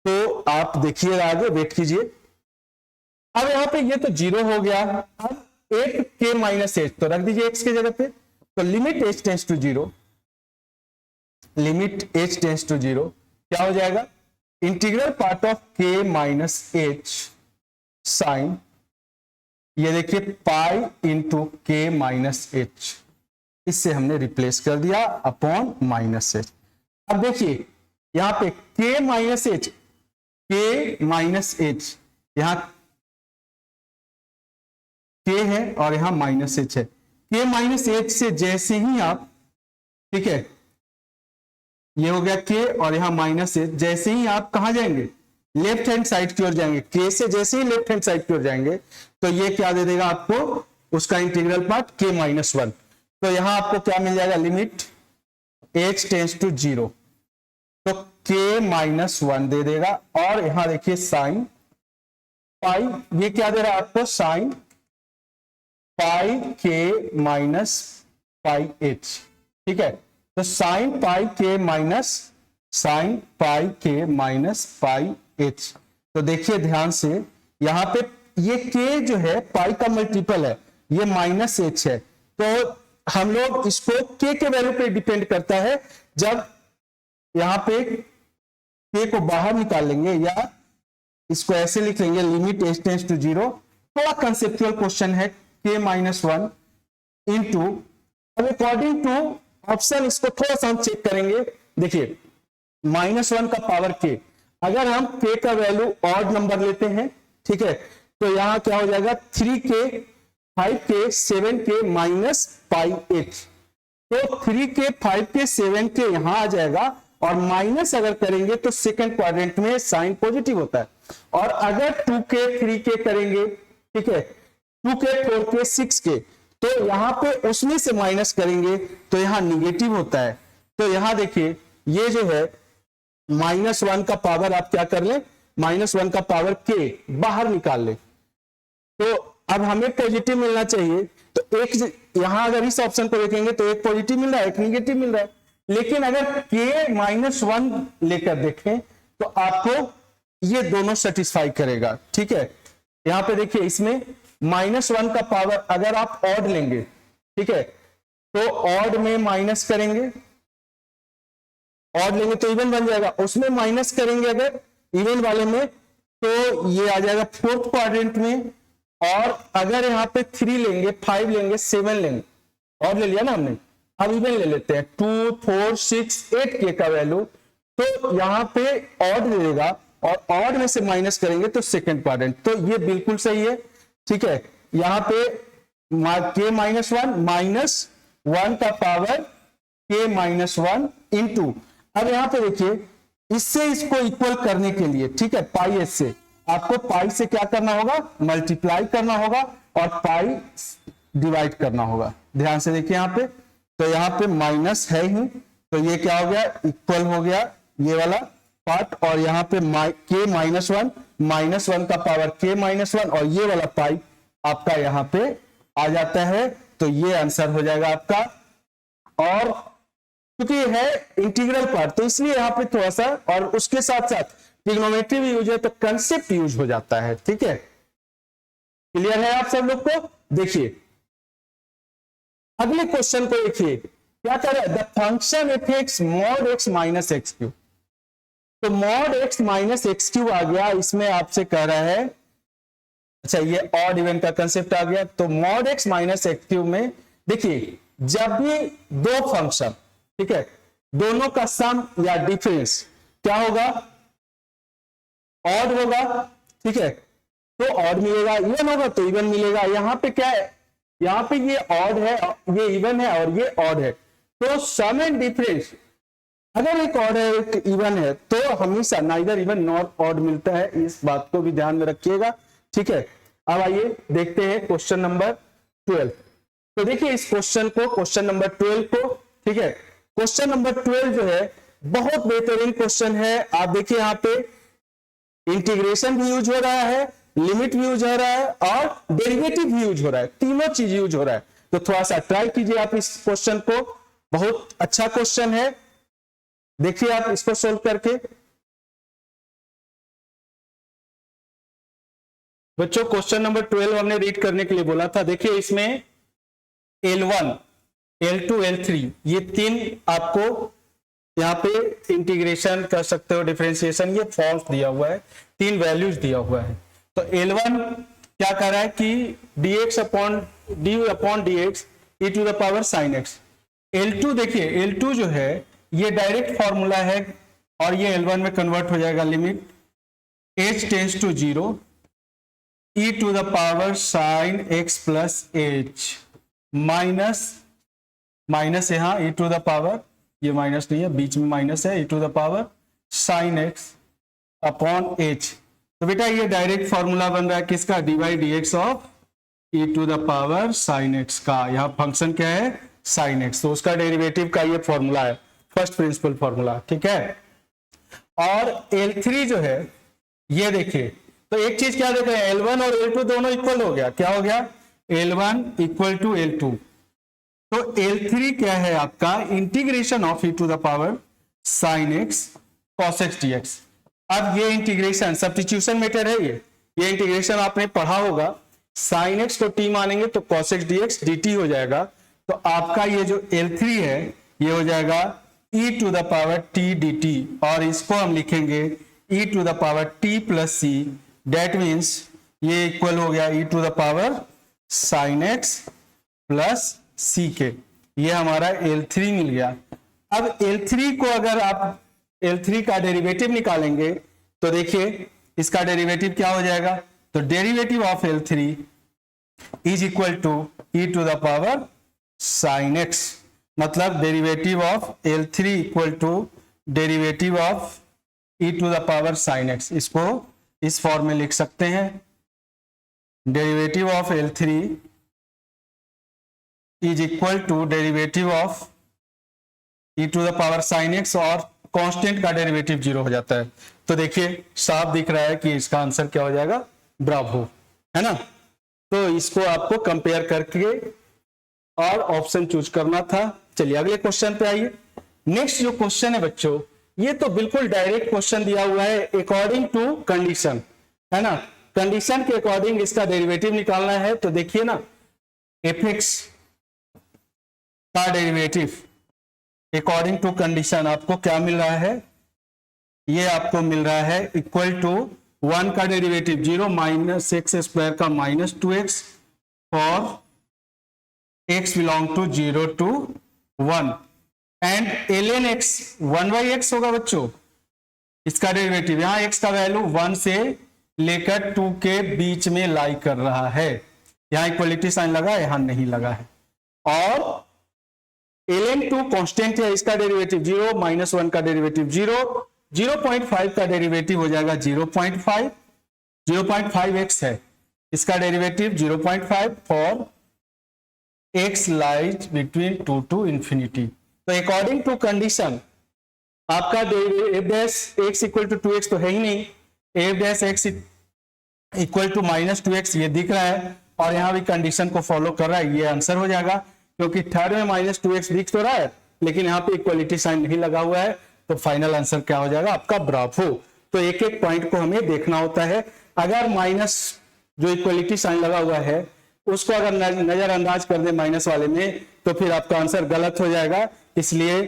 तो आप देखिए, आगे वेट कीजिए। अब यहां पे ये तो 0 हो गया, अब एक के माइनस एच तो रख दीजिए x के जगह पे, तो limit h tends to 0, limit h tends to 0 क्या हो जाएगा, integral part of k minus H sine, ये देखिए pi into K minus H, इससे हमने रिप्लेस कर दिया अपॉन माइनस एच। अब देखिए यहाँ पे k minus H, k minus H, यहाँ k है और यहाँ माइनस एच है। k माइनस एच से जैसे ही आप, ठीक है, ये हो गया k और यहाँ माइनस एच, जैसे ही आप कहां जाएंगे, लेफ्ट हैंड साइड की ओर जाएंगे, k से जैसे ही लेफ्ट हैंड साइड की ओर जाएंगे तो ये क्या दे देगा आपको, उसका integral part k minus one. तो यहां आपको क्या मिल जाएगा, लिमिट h टेंड्स टू 0, तो k माइनस वन दे देगा। और यहां देखिए साइन पाई, ये क्या दे रहा है आपको, sine pi k minus pi h, ठीक है। तो sine pi k minus, sine pi k minus pi h। तो देखिए ध्यान से, यहां पे ये k जो है पाई का मल्टीपल है, ये माइनस h है, तो हम लोग इसको k के वैल्यू पे डिपेंड करता है। जब यहां पे k को बाहर निकाल लेंगे या इसको ऐसे लिख लेंगे, लिमिट h टेंड्स टू 0, थोड़ा कंसेप्चुअल क्वेश्चन है, k माइनस वन इंटू, अब अकॉर्डिंग टू ऑप्शन इसको थोड़ा सा हम चेक करेंगे। देखिए माइनस वन का पावर k, अगर हम k का वैल्यू ऑड नंबर लेते हैं, ठीक है, तो यहां क्या हो जाएगा, 3k 5k 7k minus pi h, तो 3k 5k 7k यहां आ जाएगा, और माइनस अगर करेंगे तो सेकंड क्वाड्रेंट में साइन पॉजिटिव होता है। और अगर 2k 3k करेंगे, ठीक है, 2k 4k 6k, तो यहां पे उसमें से माइनस करेंगे तो यहां निगेटिव होता है। तो यहां देखिए ये जो है माइनस वन का पावर आप क्या कर ले, माइनस वन का पावर k बाहर निकाल ले, तो अब हमें पॉजिटिव मिलना चाहिए। तो एक यहां अगर इस ऑप्शन को देखेंगे तो एक पॉजिटिव मिल रहा है, एक निगेटिव मिल रहा है, लेकिन अगर k माइनस वन लेकर देखें तो आपको ये दोनों सेटिस्फाई करेगा, ठीक है। यहां पे देखिए इसमें माइनस वन का पावर अगर आप ऑड लेंगे, ठीक है, तो ऑड में माइनस करेंगे, ऑड लेंगे तो इवन बन जाएगा, उसमें माइनस करेंगे अगर इवन वाले में तो ये आ जाएगा फोर्थ क्वाड्रेंट में। और अगर यहाँ पे 3 लेंगे, 5 लेंगे, 7 लेंगे, और ले लिया ना हमने, अब इवन ले लेते हैं, 2 4 6 8k का वैल्यू, तो यहाँ पे ऑड दे देगा, और ऑड में से माइनस करेंगे तो सेकंड क्वाड्रेंट, तो ये बिल्कुल सही है, ठीक है। यहाँ पे k minus one minus one का power k minus one into, अब यहां पे देखिए इससे इसको इक्वल करने के लिए, ठीक है, पाई एस से आपको पाई से क्या करना होगा, मल्टीप्लाई करना होगा, और पाई डिवाइड करना होगा। ध्यान से देखिए यहां पे, तो यहां पे माइनस है ही, तो ये क्या हो गया, इक्वल हो गया ये वाला पार्ट, और यहां पे k माइनस वन का पावर k माइनस वन, और ये वाला पाई आपका यहां पे आ जाता है। तो ये आंसर हो जाएगा आपका, और क्योंकि है इंटीग्रल पार्ट तो इसलिए यहां पे थोड़ा सा, और उसके साथ साथ ट्रिग्नोमेट्री भी यूज है तो कंसेप्ट यूज हो जाता है, ठीक है। क्लियर है आप सब लोग को। देखिए अगले क्वेश्चन को देखिए क्या कर रहा है, the function F X mod X minus X Q, तो mod X minus X Q आ गया, इसमें आपसे कह रहा है, अच्छा ये ऑड इवन का कंसेप्ट आ गया। तो mod X minus X Q में देखिए जब भी दो फंक्शन, ठीक है, दोनों का सम या डिफरेंस क्या होगा, ऑड होगा, ठीक है, तो ऑड मिलेगा, इवन होगा तो इवन मिलेगा। यहां पे क्या है, यहां पे ये ऑड है, ये इवन है, और ये ऑड है, तो सम एंड डिफरेंस अगर एक ऑड है एक इवन है तो हमेशा नाइदर इवन नॉट ऑड मिलता है, इस बात को भी ध्यान में रखिएगा, ठीक है। अब आइए देखते हैं क्वेश्चन नंबर 12। तो देखिए इस क्वेश्चन को, क्वेश्चन नंबर 12 को, ठीक है, क्वेश्चन नंबर 12 जो है बहुत बेहतरीन क्वेश्चन है। आप देखिए यहाँ पे इंटीग्रेशन भी यूज हो रहा है, लिमिट भी यूज हो रहा है, और डेरिवेटिव भी यूज हो रहा है, तीनों चीज यूज हो रहा है। तो थोड़ा सा ट्राई कीजिए आप इस क्वेश्चन को, बहुत अच्छा क्वेश्चन है, देखिए आप इसको सोल्व करके। बच्चों क्वेश्चन नंबर 12 हमने रीड करने के लिए बोला था। देखिए इसमें L1, L2, L3 ये तीन आपको यहाँ पे इंटीग्रेशन कर सकते हो, डिफरेंशिएशन, ये फॉर्म्स दिया हुआ है, तीन वैल्यूज दिया हुआ है। तो L1 क्या कर रहा है कि dx upon dx e to the power sin x। L2 देखिए, L2 जो है ये डायरेक्ट फॉर्मूला है और ये L1 में कन्वर्ट हो जाएगा, limit h tends to 0 e to the power sine x plus h minus यहाँ e टू द पावर, ये माइनस नहीं है, बीच में माइनस है, e to the power sine x upon h। तो बेटा ये डायरेक्ट फॉर्मूला बन रहा है किसका, dy dx of e to the power sine x का। यहाँ फंक्शन क्या है, साइन x, तो उसका डेरिवेटिव का ये फॉर्मूला है, फर्स्ट प्रिंसिपल फॉर्मूला, ठीक है। और L3 जो है ये देखिए, तो एक चीज क्या देख रहे हैं, L1 और L2 दोनों इक्वल हो गया, क्या हो गया, L1 इक्वल टू L2। तो L3 क्या है आपका, integration of e to the power sine x cos x dx। अब ये इंटीग्रेशन सब्स्टिट्यूशन मेथड है, ये इंटीग्रेशन आपने पढ़ा होगा, साइन x को t मानेंगे तो cos x dx dt हो जाएगा। तो आपका ये जो L3 है ये हो जाएगा e to the power t dt, और इसको हम लिखेंगे e to the power t plus c, that means ये इक्वल हो गया e to the power sine x plus c के, ये हमारा L3 मिल गया। अब L3 को अगर आप L3 का डेरिवेटिव निकालेंगे तो देखिए इसका डेरिवेटिव क्या हो जाएगा, तो derivative of L3 is equal to e to the power sine x, मतलब derivative of L3 equal to derivative of e to the power sine x। इसको इस फॉर्म में लिख सकते हैं, derivative of L3 is equal to derivative of e to the power sine x, और constant का derivative 0 हो जाता है। तो देखिए साफ दिख रहा है कि इसका आंसर क्या हो जाएगा, ब्रावो, है ना। तो इसको आपको कंपेयर करके और ऑप्शन चूज करना था। चलिए अगले क्वेश्चन पे आइए। नेक्स्ट जो क्वेश्चन है बच्चों, ये तो बिल्कुल डायरेक्ट क्वेश्चन दिया हुआ है, अकॉर्डिंग टू कंडीशन, है ना, कंडीशन के अकॉर्डिंग इसका डेरिवेटिव निकालना है। तो देखिए ना, fx का डेरिवेटिव अकॉर्डिंग टू कंडीशन आपको क्या मिल रहा है, ये आपको मिल रहा है इक्वल टू 1 का डेरिवेटिव 0 माइनस एक्स स्क्वायर का माइनस 2x और x belong to 0 to 1 and ln x 1/x होगा बच्चों इसका डेरिवेटिव। यहां x का वैल्यू 1 से लेकर 2 के बीच में लाई कर रहा है, यहां इक्वलिटी साइन लगा, यहां नहीं लगा है। और ln2 कांस्टेंट है, इसका डेरिवेटिव 0 माइनस 1 का डेरिवेटिव 0, 0.5 का डेरिवेटिव हो जाएगा 0.5, 0.5x है, इसका derivative 0.5 for x lies between 2 to infinity. तो अकॉर्डिंग टू कंडीशन आपका f dash x equal to 2x तो है ही नहीं, f dash x equal to minus 2x ये दिख रहा है, और यहां भी कंडीशन को फॉलो कर रहा है, ये आंसर हो जाएगा, क्योंकि थर्ड में माइनस 2x दिख तो रहा है लेकिन यहाँ पे इक्वलिटी साइन नहीं लगा हुआ है। तो फाइनल आंसर क्या हो जाएगा आपका, ब्रावो। तो एक एक पॉइंट को हमें देखना होता है, अगर माइनस जो इक्वलिटी साइन लगा हुआ है उसको अगर नजरअंदाज कर दे माइनस वाले में तो फिर आपका आंसर गलत हो जाएगा। इसलिए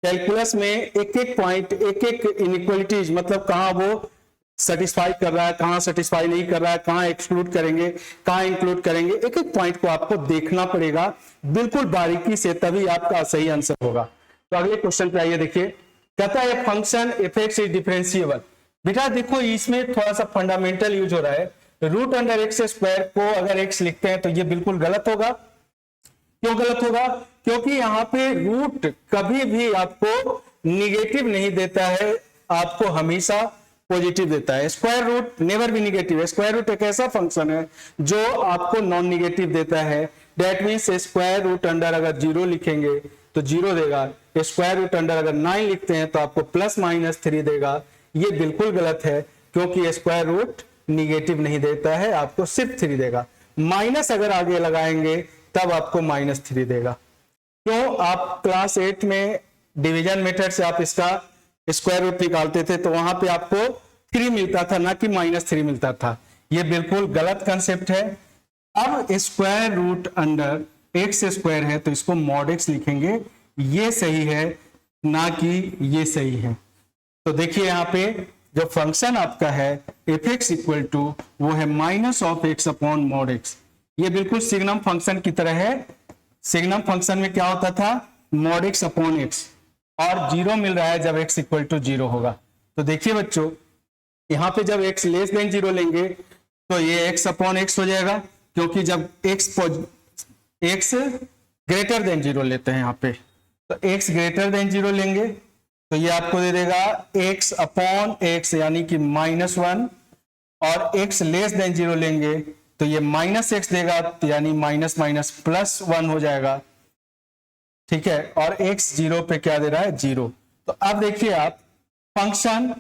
कैलकुलस में एक एक पॉइंट, एक एक इनइक्वलिटीज, मतलब कहां वो सेटिस्फाई कर रहा है, कहां सेटिस्फाई नहीं कर रहा है, कहां एक्सक्लूड करेंगे, कहां इंक्लूड करेंगे, एक एक पॉइंट को आपको देखना पड़ेगा बिल्कुल बारीकी से, तभी आपका सही आंसर होगा। तो अगले क्वेश्चन पे आइए, देखिए कहता है फंक्शन f(x) इज डिफरेंशिएबल। बेटा देखो इसमें थोड़ा सा फंडामेंटल यूज हो रहा है, रूट अंडर एक्स स्क्वायर को अगर x लिखते हैं तो ये बिल्कुल गलत होगा। क्यों गलत होगा, क्योंकि यहाँ पे रूट कभी भी आपको निगेटिव नहीं देता है, आपको हमेशा पॉजिटिव देता है। Square root never be negative है, स्क्वायर रूट एक ऐसा फंक्शन है जो आपको नॉन निगेटिव देता है। That means square root under अगर 0 लिखेंगे तो 0 देगा, स्क्वायर रूट अंडर अगर 9 लिखते हैं तो आपको +-3 देगा। ये बिल्कुल गलत है, क्योंकि स्क्वायर रूट निगेटिव नहीं देता है, आपको सिर्फ 3 देगा। माइनस अगर आगे लगाएंगे तब आपको -3 देगा। क्यों, आप क्लास 8 में डिवीजन मेथड से आप इसका स्क्वायर रूट निकालते थे तो वहां पे आपको 3 मिलता था, ना कि -3 मिलता था। ये बिल्कुल गलत कंसेप्ट है। अब square root under x square है तो इसको मॉड x लिखेंगे, ये सही है, ना कि ये सही है। तो देखिए यहाँ पे जो फंक्शन आपका है f(x) इक्वल टू वो है -(x) अपॉन मॉड x। ये बिल्कुल सिग्नम फंक्शन की तरह है। सिग्नम फंक्शन में क्या होता था, मॉड x अपॉन x। और 0 मिल रहा है जब x इक्वल टू 0 होगा। तो देखिए बच्चों, यहाँ पे जब x लेस देन 0 लेंगे तो ये x अपॉन x हो जाएगा, क्योंकि जब x ग्रेटर देन 0 लेते हैं यहाँ पे, तो x ग्रेटर देन 0 लेंगे तो ये आपको दे देगा x अपॉन x यानी कि -1, और x लेस देन 0 लेंगे तो ये -x देगा, यानी माइनस माइनस +1 हो जाएगा। ठीक है, और x 0 पे क्या दे रहा है, 0। तो अब देखिए आप, फंक्शन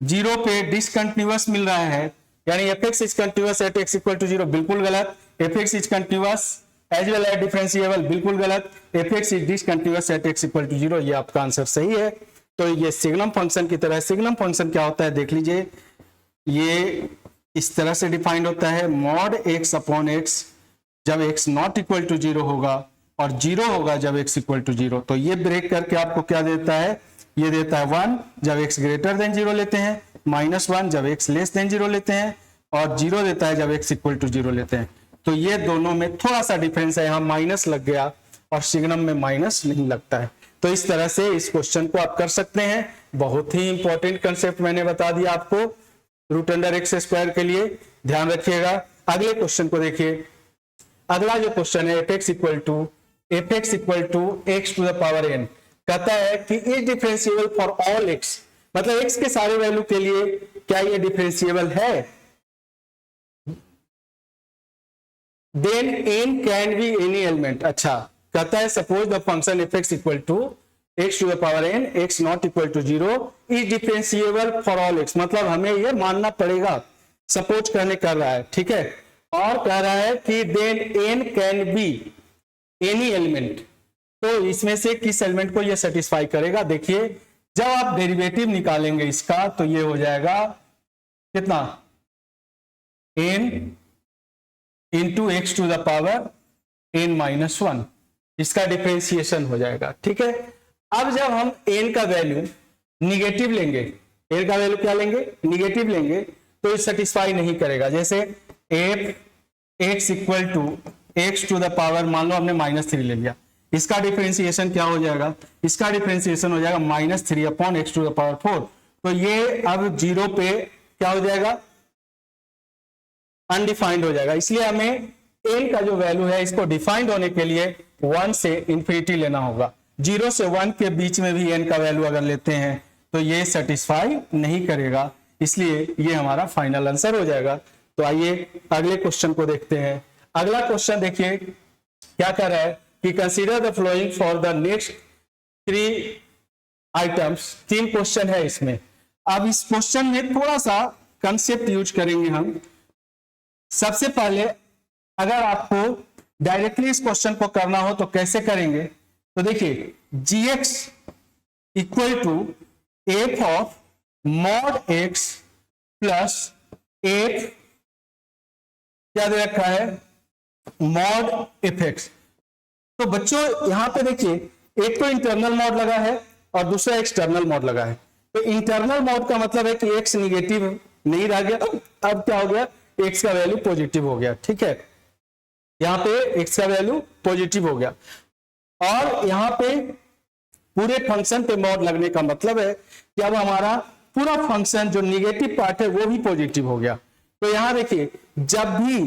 0 पे डिसकंटिन्यूअस मिल रहा है, यानी fx is continuous at x equal to 0, बिल्कुल गलत। fx is continuous as well as differentiable, बिल्कुल गलत। fx is discontinuous at x equal to 0, ये आपका आंसर सही है। तो ये सिग्नम फंक्शन की तरह है। सिग्नम फंक्शन क्या होता है देख लीजिए, ये इस तरह से डिफाइंड होता है, मॉड x अपॉन x जब x नॉट इक्वल टू 0 होगा और 0 होगा जब x इक्वल टू 0। तो ये ब्रेक करके आपको क्या देता है, ये देता है 1 जब x ग्रेटर देन 0 लेते हैं, -1 जब x लेस देन 0 लेते हैं, और 0 देता है जब x इक्वल टू 0 लेते हैं। तो ये दोनों में थोड़ा सा डिफरेंस है, यहाँ माइनस लग गया और सिग्नम में माइनस नहीं लगता है। तो इस तरह से इस क्वेश्चन को आप कर सकते हैं। बहुत ही इंपॉर्टेंट कंसेप्ट मैंने बता दिया आपको √x² के लिए, ध्यान रखिएगा। अगले क्वेश्चन को देखिए। अगला जो क्वेश्चन है fx equal to x to the power n, कहता है कि is differentiable for all x, मतलब x के सारे वैल्यू के लिए क्या ये डिफरेंशिएबल है। Then n can be any element. अच्छा, कहता है suppose the function fx equal to x to the power n x not equal to 0 is differentiable for all x, मतलब हमें ये मानना पड़ेगा, सपोज करने कर रहा है। ठीक है, और कह रहा है कि then n can be any element, तो इसमें से किस एलिमेंट को ये सेटिस्फाई करेगा। देखिए, जब आप डेरिवेटिव निकालेंगे इसका तो ये हो जाएगा कितना, n into x to the power n-1, इसका डिफरेंशिएशन हो जाएगा। ठीक है, अब जब हम n का वैल्यू निगेटिव लेंगे, n का वैल्यू क्या लेंगे, निगेटिव लेंगे, तो ये सेटिस्फाई नहीं करेगा। जैसे x equal to x to the power, मान लो हमने -3 ले लिया, इसका डिफरेंशिएशन क्या हो जाएगा, इसका डिफरेंशिएशन हो जाएगा -3 upon x to the power 4। तो ये अब 0 पे क्या हो जाएगा, अनडिफाइंड हो जाएगा। इसलिए हमें n का जो वैल्यू है इसको डिफाइंड होने के लिए 1 से इंफिनिटी लेना होगा। 0 से 1 के बीच में भी n का वैल्यू अगर लेते हैं तो ये सेटिस्फाई नहीं करेगा, इसलिए ये हमारा फाइनल आंसर हो जाएगा। तो आइए अगले क्वेश्चन को देखते हैं। अगला क्वेश्चन देखिए क्या कर रहा है कि consider the flowing for the next 3 items. 3 question है इसमें। अब इस क्वेश्चन में थोड़ा सा कंसेप्ट यूज करेंगे हम। सबसे पहले अगर आपको डायरेक्टली इस क्वेश्चन को करना हो तो कैसे करेंगे, तो देखिए gx equal to f of mod x plus f क्या दे रखा है, मॉड fx। तो बच्चों यहां पे देखिए, एक तो इंटरनल मॉड लगा है और दूसरा एक्सटर्नल मॉड लगा है। तो इंटरनल मॉड का मतलब है कि x निगेटिव नहीं रह गया, अब क्या हो गया, x का वैल्यू पॉजिटिव हो गया। ठीक है, यहाँ पे x का वैल्यू पॉजिटिव हो गया, और यहाँ पे पूरे फंक्शन पे मॉड लगने का मतलब है कि अब हमारा पूरा फंक्शन जो निगेटिव पार्ट है वो भी पॉजिटिव हो गया। तो यहाँ देखिए, जब भी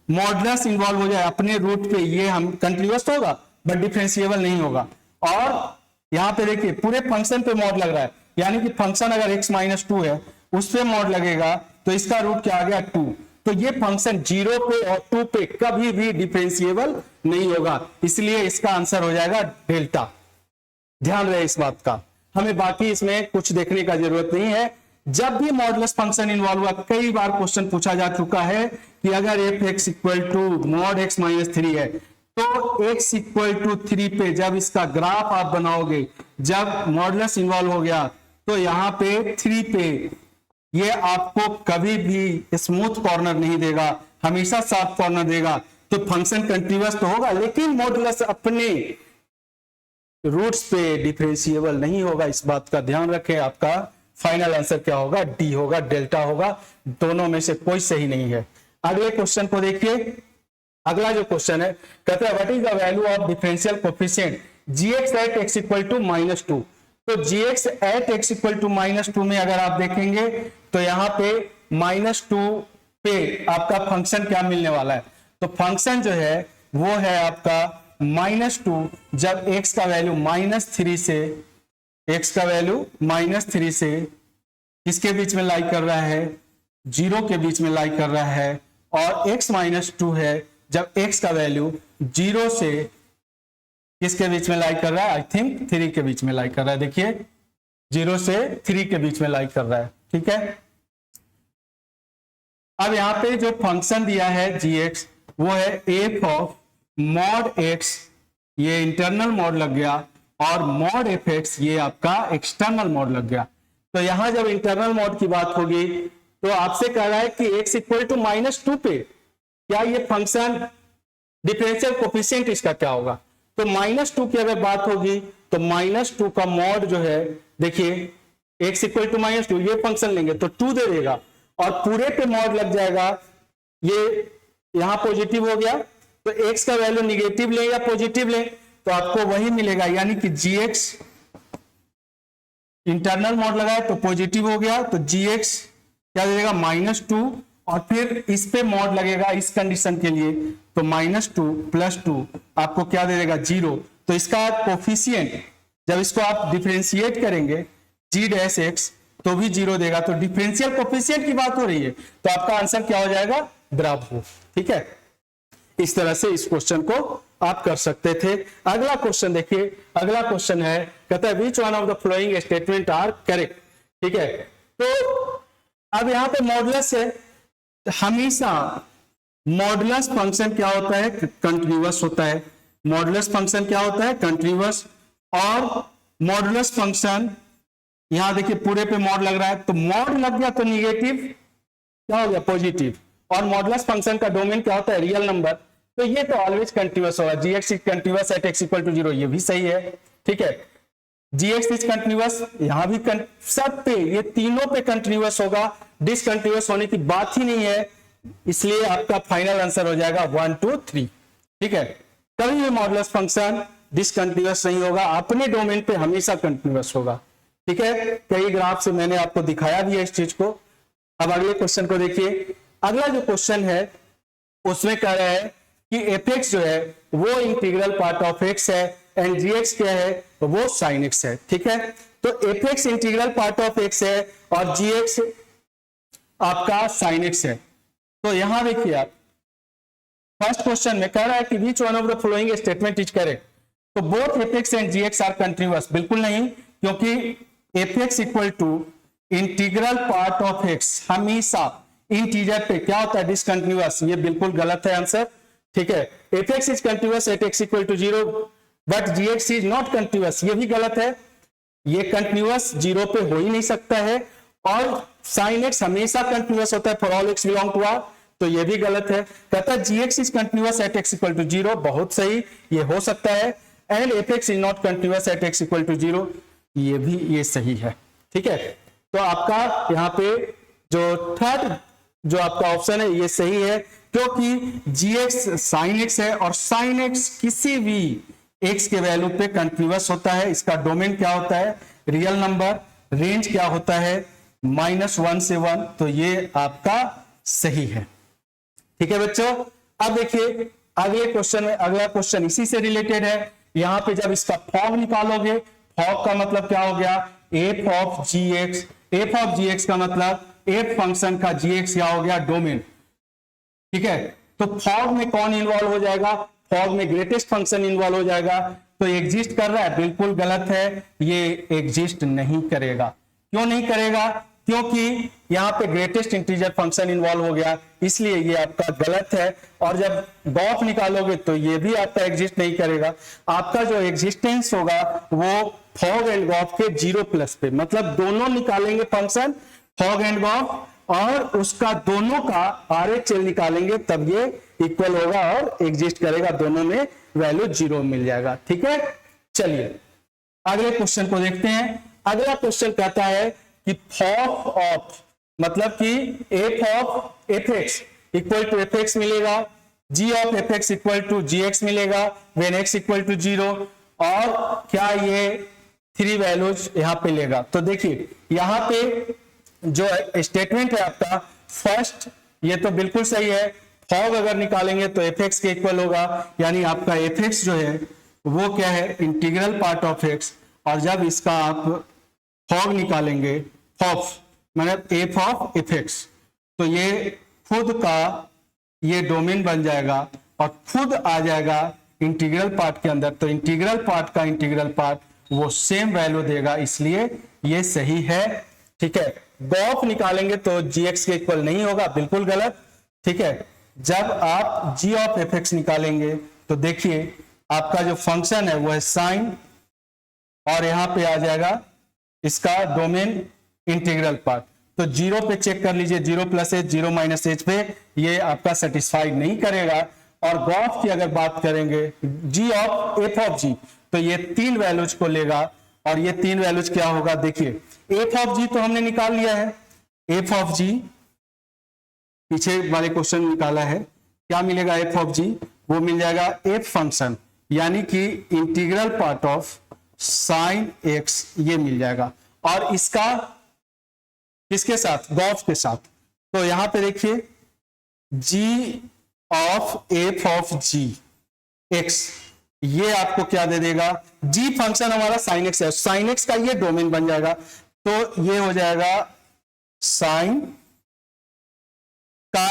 मॉडुलस इन्वॉल्व हो जाए अपने रूट पे, ये हम कंटिन्यूअस होगा बट डिफरेंशिएबल नहीं होगा। और यहाँ पे देखिए पूरे फंक्शन पे मॉड लग रहा है, यानी कि फंक्शन अगर x-2 है उस पे मॉड लगेगा तो इसका रूट क्या आ गया, 2। तो ये फंक्शन 0 पे और 2 पे कभी भी डिफरेंशिएबल नहीं होगा, इसलिए इसका आंसर हो जाएगा डेल्टा। ध्यान रहे इस बात का, हमें बाकी इसमें कुछ देखने का जरूरत नहीं है। जब भी मॉडुलस फंक्शन इन्वॉल्व हुआ, कई बार क्वेश्चन पूछा जा चुका है कि अगर f(x) equal to mod x-3 है तो x इक्वल टू 3 पे जब इसका ग्राफ आप बनाओगे, जब मॉडुलस इन्वॉल्व हो गया तो यहाँ पे 3 पे ये आपको कभी भी स्मूथ कॉर्नर नहीं देगा, हमेशा शार्प कॉर्नर देगा। तो फंक्शन कंटिन्यूअस तो होगा लेकिन मॉडुलस अपने रूट्स पे डिफरेंशिएबल नहीं होगा, इस बात का ध्यान रखें। आपका फाइनल आंसर क्या होगा, डी होगा, डेल्टा होगा, दोनों में से कोई सही नहीं है। अगले क्वेश्चन को देखिए। अगला जो क्वेश्चन है कहता है what is the value of differential coefficient gx at x equal to -2। तो gx at x equal to -2 में अगर आप देखेंगे तो यहाँ पे -2 पे आपका फंक्शन क्या मिलने वाला है, तो फंक्शन जो है वो है आपका -2 जब x का वैल्यू -3 से, x का वैल्यू -3 से किसके बीच में लाई कर रहा है, 0 के बीच में लाई कर रहा है, और x -2 है जब x का वैल्यू 0 से किसके बीच में लाई कर रहा है, आई थिंक 3 के बीच में लाई कर रहा है। देखिए 0 से 3 के बीच में लाई कर रहा है, ठीक है। अब यहां पे जो फंक्शन दिया है gx वो है f ऑफ मॉड x, ये इंटरनल मॉड लग गया, और मॉड fx ये आपका एक्सटर्नल मॉड लग गया। तो यहां जब इंटरनल मॉड की बात होगी तो आपसे कह रहा है कि x इक्वल टू -2 पे क्या ये फंक्शन डिफरेंशियल कोफिशिएंट इसका क्या होगा, तो -2 की अगर बात होगी तो -2 का मॉड जो है, देखिए x इक्वल टू -2 ये फंक्शन लेंगे तो 2 दे देगा, और पूरे पे मॉड लग जाएगा, ये यहां पॉजिटिव हो गया, तो x का वैल्यू निगेटिव ले या पॉजिटिव ले तो आपको वही मिलेगा, यानी कि gx इंटरनल मॉड लगाए तो पॉजिटिव हो गया, तो gx क्या देगा -2, और फिर इस पे मॉड लगेगा इस कंडीशन के लिए, तो -2 + 2 आपको क्या दे देगा 0। तो इसका कोफिशिएंट जब इसको आप डिफरेंशिएट करेंगे g' तो भी 0 देगा, तो डिफरेंशियल कोफिशिएंट की बात हो रही है, तो आपका आंसर क्या हो जाएगा, बराबर। ठीक है, इस तरह से इस क्वेश्चन को आप कर सकते थे। अगला क्वेश्चन देखिए, अगला क्वेश्चन है, कहता है which one of the following statement are correct. ठीक है, तो अब यहां पे मॉडुलस है, हमेशा मॉडुलस फंक्शन क्या होता है, कंटीन्यूअस होता है। मॉडुलस फंक्शन क्या होता है, कंटीन्यूअस, और मॉडुलस फंक्शन यहां देखिए पूरे पे मॉड लग रहा है, तो मॉड लग गया तो निगेटिव क्या हो गया, पॉजिटिव, और मॉडुलस फंक्शन का डोमेन क्या होता है, रियल नंबर, तो ये तो ऑलवेज कंटीन्यूअस होगा। gx is continuous at x equal to 0, ये भी सही है। ठीक है, gx इज कंटीन्यूअस, यहां भी सब पे ये तीनों पे कंटीन्यूअस होगा, डिसकंटीन्यूअस होने की बात ही नहीं है, इसलिए आपका फाइनल आंसर हो जाएगा 1 2 3। ठीक है, कभी भी मॉडुलस फंक्शन डिसकंटीन्यूअस नहीं होगा, अपने डोमेन पे हमेशा कंटीन्यूअस होगा। ठीक है, कई ग्राफ से मैंने आपको दिखाया भी है इस चीज को। अब अगले क्वेश्चन को देखिए, अगला जो क्वेश्चन है उसमें कह रहा है कि fx जो है वो इंटीग्रल पार्ट ऑफ x है, एंड gx क्या है, वो sin x है। ठीक है, तो fx integral part of x है और gx आपका sin x है। तो यहां देखिए आप फर्स्ट क्वेश्चन में कह रहा है कि which one of the following statement is correct, तो both fx and gx are continuous, बिल्कुल नहीं, क्योंकि fx equal to integral part of x हमेशा इंटीजर पे क्या होता है, डिसकंटीन्यूअस, ये बिल्कुल गलत है आंसर। ठीक है, fx is continuous at x equal to 0 but gx is not continuous, ये भी गलत है, ये कंटीन्यूअस 0 पे हो ही नहीं सकता है, और sin x हमेशा कंटीन्यूअस होता है for all x belong to r, तो ये भी गलत है। कहता है gx is continuous at x equal to 0, बहुत सही, ये हो सकता है, and fx is not continuous at x equal to 0, ये भी ये सही है। ठीक है, तो आपका यहाँ पे जो थर्ड जो आपका ऑप्शन है ये सही है, क्योंकि gx sin x है और sin x किसी भी x के वैल्यू पे कंटीन्यूअस होता है। इसका डोमेन क्या होता है, रियल नंबर, रेंज क्या होता है -1 से 1, तो ये आपका सही है। ठीक है बच्चों, अब देखिए अगले क्वेश्चन में, अगला क्वेश्चन इसी से रिलेटेड है। यहां पे जब इसका फॉग निकालोगे, फॉग का मतलब क्या हो गया, f of gx, f of gx का मतलब f फंक्शन का gx क्या हो गया, डोमेन। ठीक है, तो फॉग में कौन इन्वॉल्व हो जाएगा, फॉग में ग्रेटेस्ट फंक्शन इन्वॉल्व हो जाएगा, तो एग्जिस्ट कर रहा है, बिल्कुल गलत है, ये एग्जिस्ट नहीं करेगा। क्यों नहीं करेगा, क्योंकि यहाँ पे ग्रेटेस्ट इंटीजर फंक्शन इन्वॉल्व हो गया, इसलिए ये आपका गलत है। और जब गॉफ निकालोगे तो ये भी आपका एग्जिस्ट नहीं करेगा, आपका जो एग्जिस्टेंस होगा वो फॉग एंड गॉफ के 0+ पे, मतलब दोनों निकालेंगे फंक्शन फॉग एंड गॉफ, और उसका दोनों का RHL निकालेंगे, तब ये इक्वल होगा और एग्जिस्ट करेगा, दोनों में वैल्यू 0 मिल जाएगा। ठीक है, चलिए अगले क्वेश्चन को देखते हैं। अगला क्वेश्चन कहता है कि फॉग ऑफ, मतलब कि f of fx equal to fx मिलेगा, g of fx equal to gx मिलेगा व्हेन x इक्वल टू 0, और क्या ये 3 वैल्यूज यहाँ पे लेगा। तो देखिए यहाँ पे जो स्टेटमेंट है आपका फर्स्ट, ये तो बिल्कुल सही है। फॉग अगर निकालेंगे तो एफ एक्स के इक्वल होगा, यानी आपका एफ एक्स जो है वो क्या है, इंटीग्रल पार्ट ऑफ एक्स। और जब इसका आप फॉग निकालेंगे, ऑफ मतलब एफ ऑफ एफ एक्स, तो ये खुद का ये डोमेन बन जाएगा और खुद आ जाएगा इंटीग्रल पार्ट के अंदर। तो इंटीग्रल पार्ट का इंटीग्रल पार्ट वो सेम वैल्यू देगा, इसलिए ये सही है। ठीक है, गॉफ निकालेंगे तो जी एक्स के इक्वल नहीं होगा, बिल्कुल गलत। ठीक है, जब आप जी ऑफ एफ एक्स निकालेंगे तो देखिए आपका जो फंक्शन है वो है साइन, और यहां पे आ जाएगा इसका डोमेन इंटीग्रल पार्ट। तो 0 पे चेक कर लीजिए, 0 प्लस एच 0 माइनस एच पे ये आपका सेटिस्फाइड नहीं करेगा। और गॉफ की अगर बात करेंगे जी ऑफ एफ ऑफ जी, तो ये 3 वैल्यूज को लेगा, और ये 3 वैल्यूज क्या होगा, देखिए एफ ऑफ जी तो हमने निकाल लिया है, एफ ऑफ जी पीछे वाले क्वेश्चन निकाला है, क्या मिलेगा एफ ऑफ जी, वो मिल जाएगा एफ फंक्शन, यानी कि integral part of sine x, ये मिल जाएगा। और इसका किसके साथ, गॉफ के साथ। तो यहां पे देखिए G of F of G X, ये आपको क्या दे देगा, जी फंक्शन हमारा साइन एक्स है, साइन एक्स का ये डोमेन बन जाएगा, तो ये हो जाएगा साइन का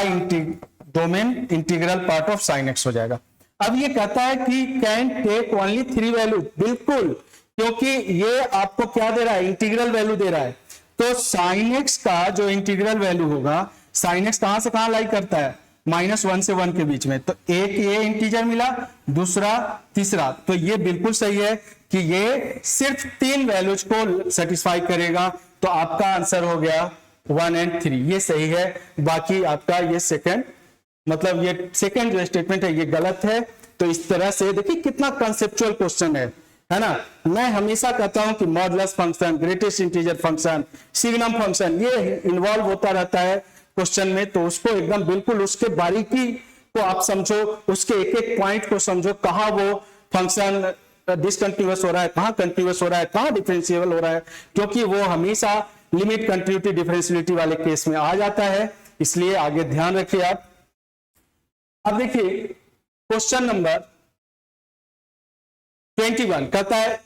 domain integral part of sine x हो जाएगा। अब ये कहता है कि कैन टेक ओनली 3 वैल्यू, बिल्कुल, क्योंकि ये आपको क्या दे रहा है, इंटीग्रल वैल्यू दे रहा है। तो साइन एक्स का जो इंटीग्रल वैल्यू होगा, साइन एक्स कहां से कहां लाई करता है, -1 से 1 के बीच में। तो एक ये इंटीजर मिला, दूसरा तीसरा, तो ये बिल्कुल सही है कि ये सिर्फ 3 वैल्यूज को सेटिस्फाई करेगा। तो आपका आंसर हो गया 1 और 3, ये सही है। बाकी आपका ये सेकंड, मतलब ये सेकंड जो स्टेटमेंट है ये गलत है। तो इस तरह से देखिए कितना कंसेप्चुअल क्वेश्चन है ना। मैं हमेशा कहता हूं कि modulus function, greatest integer function, signum function, ये इन्वॉल्व होता रहता है क्वेश्चन में, तो उसको एकदम बिल्कुल उसके बारीकी को आप समझो, उसके एक एक पॉइंट को समझो, कहां वो फंक्शन डिसकंटिन्यूअस हो रहा है, कहां कंटिन्यूअस हो रहा है, कहां डिफरेंशिएबल हो रहा है, क्योंकि वो हमेशा लिमिट कंटिन्यूटी डिफरेंशियलिटी वाले केस में आ जाता है, इसलिए आगे ध्यान रखिए आप। अब देखिए क्वेश्चन नंबर 21 कहता है,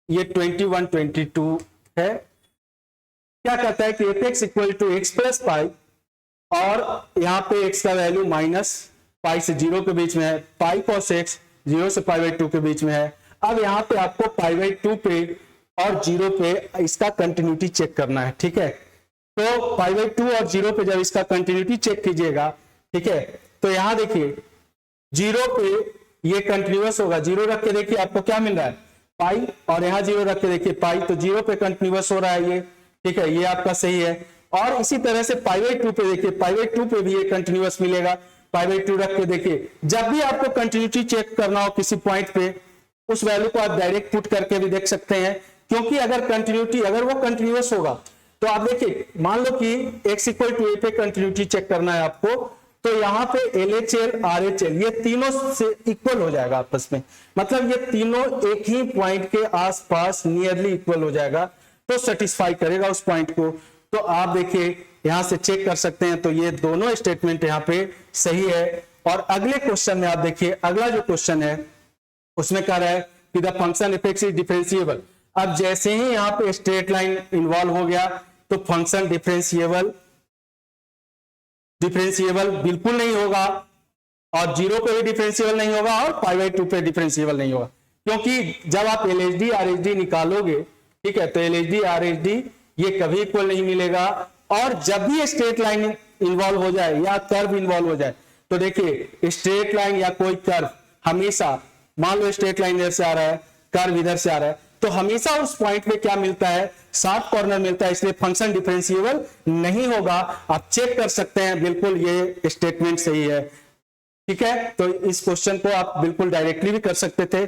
ये 21 22 है, क्या कहता है कि f x equal to x plus pi, और यहां पे एक्स का वैल्यू -पाई से 0 के बीच में है, पाई कॉस एक्स 0 से π/2 के बीच में है। अब यहां पे आपको π/2 पे और 0 पे इसका कंटिन्यूटी चेक करना है। ठीक है, तो π/2 और 0 पे जब इसका कंटिन्यूटी चेक कीजिएगा, ठीक है, तो यहां देखिए 0 पे ये कंटिन्यूअस होगा, 0 रख के देखिए आपको क्या मिल रहा है, पाई, और यहां 0 रख के देखिए पाई, तो 0 पे कंटिन्यूअस हो रहा है ये। ठीक है, ये आपका सही है। और इसी तरह से π/2 पे देखिए, π/2 पे भी ये कंटिन्यूअस मिलेगा, π/2 रख के देखिए। जब भी आपको कंटिन्यूटी चेक करना हो किसी पॉइंट पे, उस वैल्यू को आप डायरेक्ट पुट करके भी देख सकते हैं, क्योंकि अगर कंटिन्यूटी, अगर वो कंटिन्यूअस होगा तो आप देखिए, मान लो कि x = a पे कंटिन्यूटी चेक करना है आपको, तो यहां पे LHL RHL ये तीनों से इक्वल हो जाएगा आपस में, मतलब ये तीनों एक ही पॉइंट के आसपास नियरली इक्वल हो जाएगा, तो सेटिस्फाई करेगा उस पॉइंट को। तो आप देखिए यहां से चेक कर सकते हैं, तो ये दोनों स्टेटमेंट यहां पे सही है। और अगले क्वेश्चन में आप देखिए, अगला जो क्वेश्चन है उसमें कह रहा है कि the function F X is differentiable. अब जैसे ही यहां पे स्ट्रेट लाइन इन्वॉल्व हो गया, तो फंक्शन डिफरेंशिएबल बिल्कुल नहीं होगा, और 0 पे भी डिफरेंशिएबल नहीं होगा, और π/2 पे डिफरेंशिएबल नहीं होगा, क्योंकि जब आप LHD RHD निकालोगे, ठीक है, तो LHD RHD ये कभी इक्वल नहीं मिलेगा। और जब भी स्ट्रेट लाइन इन्वॉल्व हो जाए या कर्व इन्वॉल्व हो जाए, तो देखिए स्ट्रेट लाइन या कोई कर्व हमेशा, मान लो स्ट्रेट लाइन इधर से आ रहा है, कर्व इधर से आ रहा है, तो हमेशा उस पॉइंट पे क्या मिलता है, शार्प कॉर्नर मिलता है, इसलिए फंक्शन डिफरेंशिएबल नहीं होगा। आप चेक कर सकते हैं, बिल्कुल ये स्टेटमेंट सही है। ठीक है, तो इस क्वेश्चन को आप बिल्कुल डायरेक्टली भी कर सकते थे।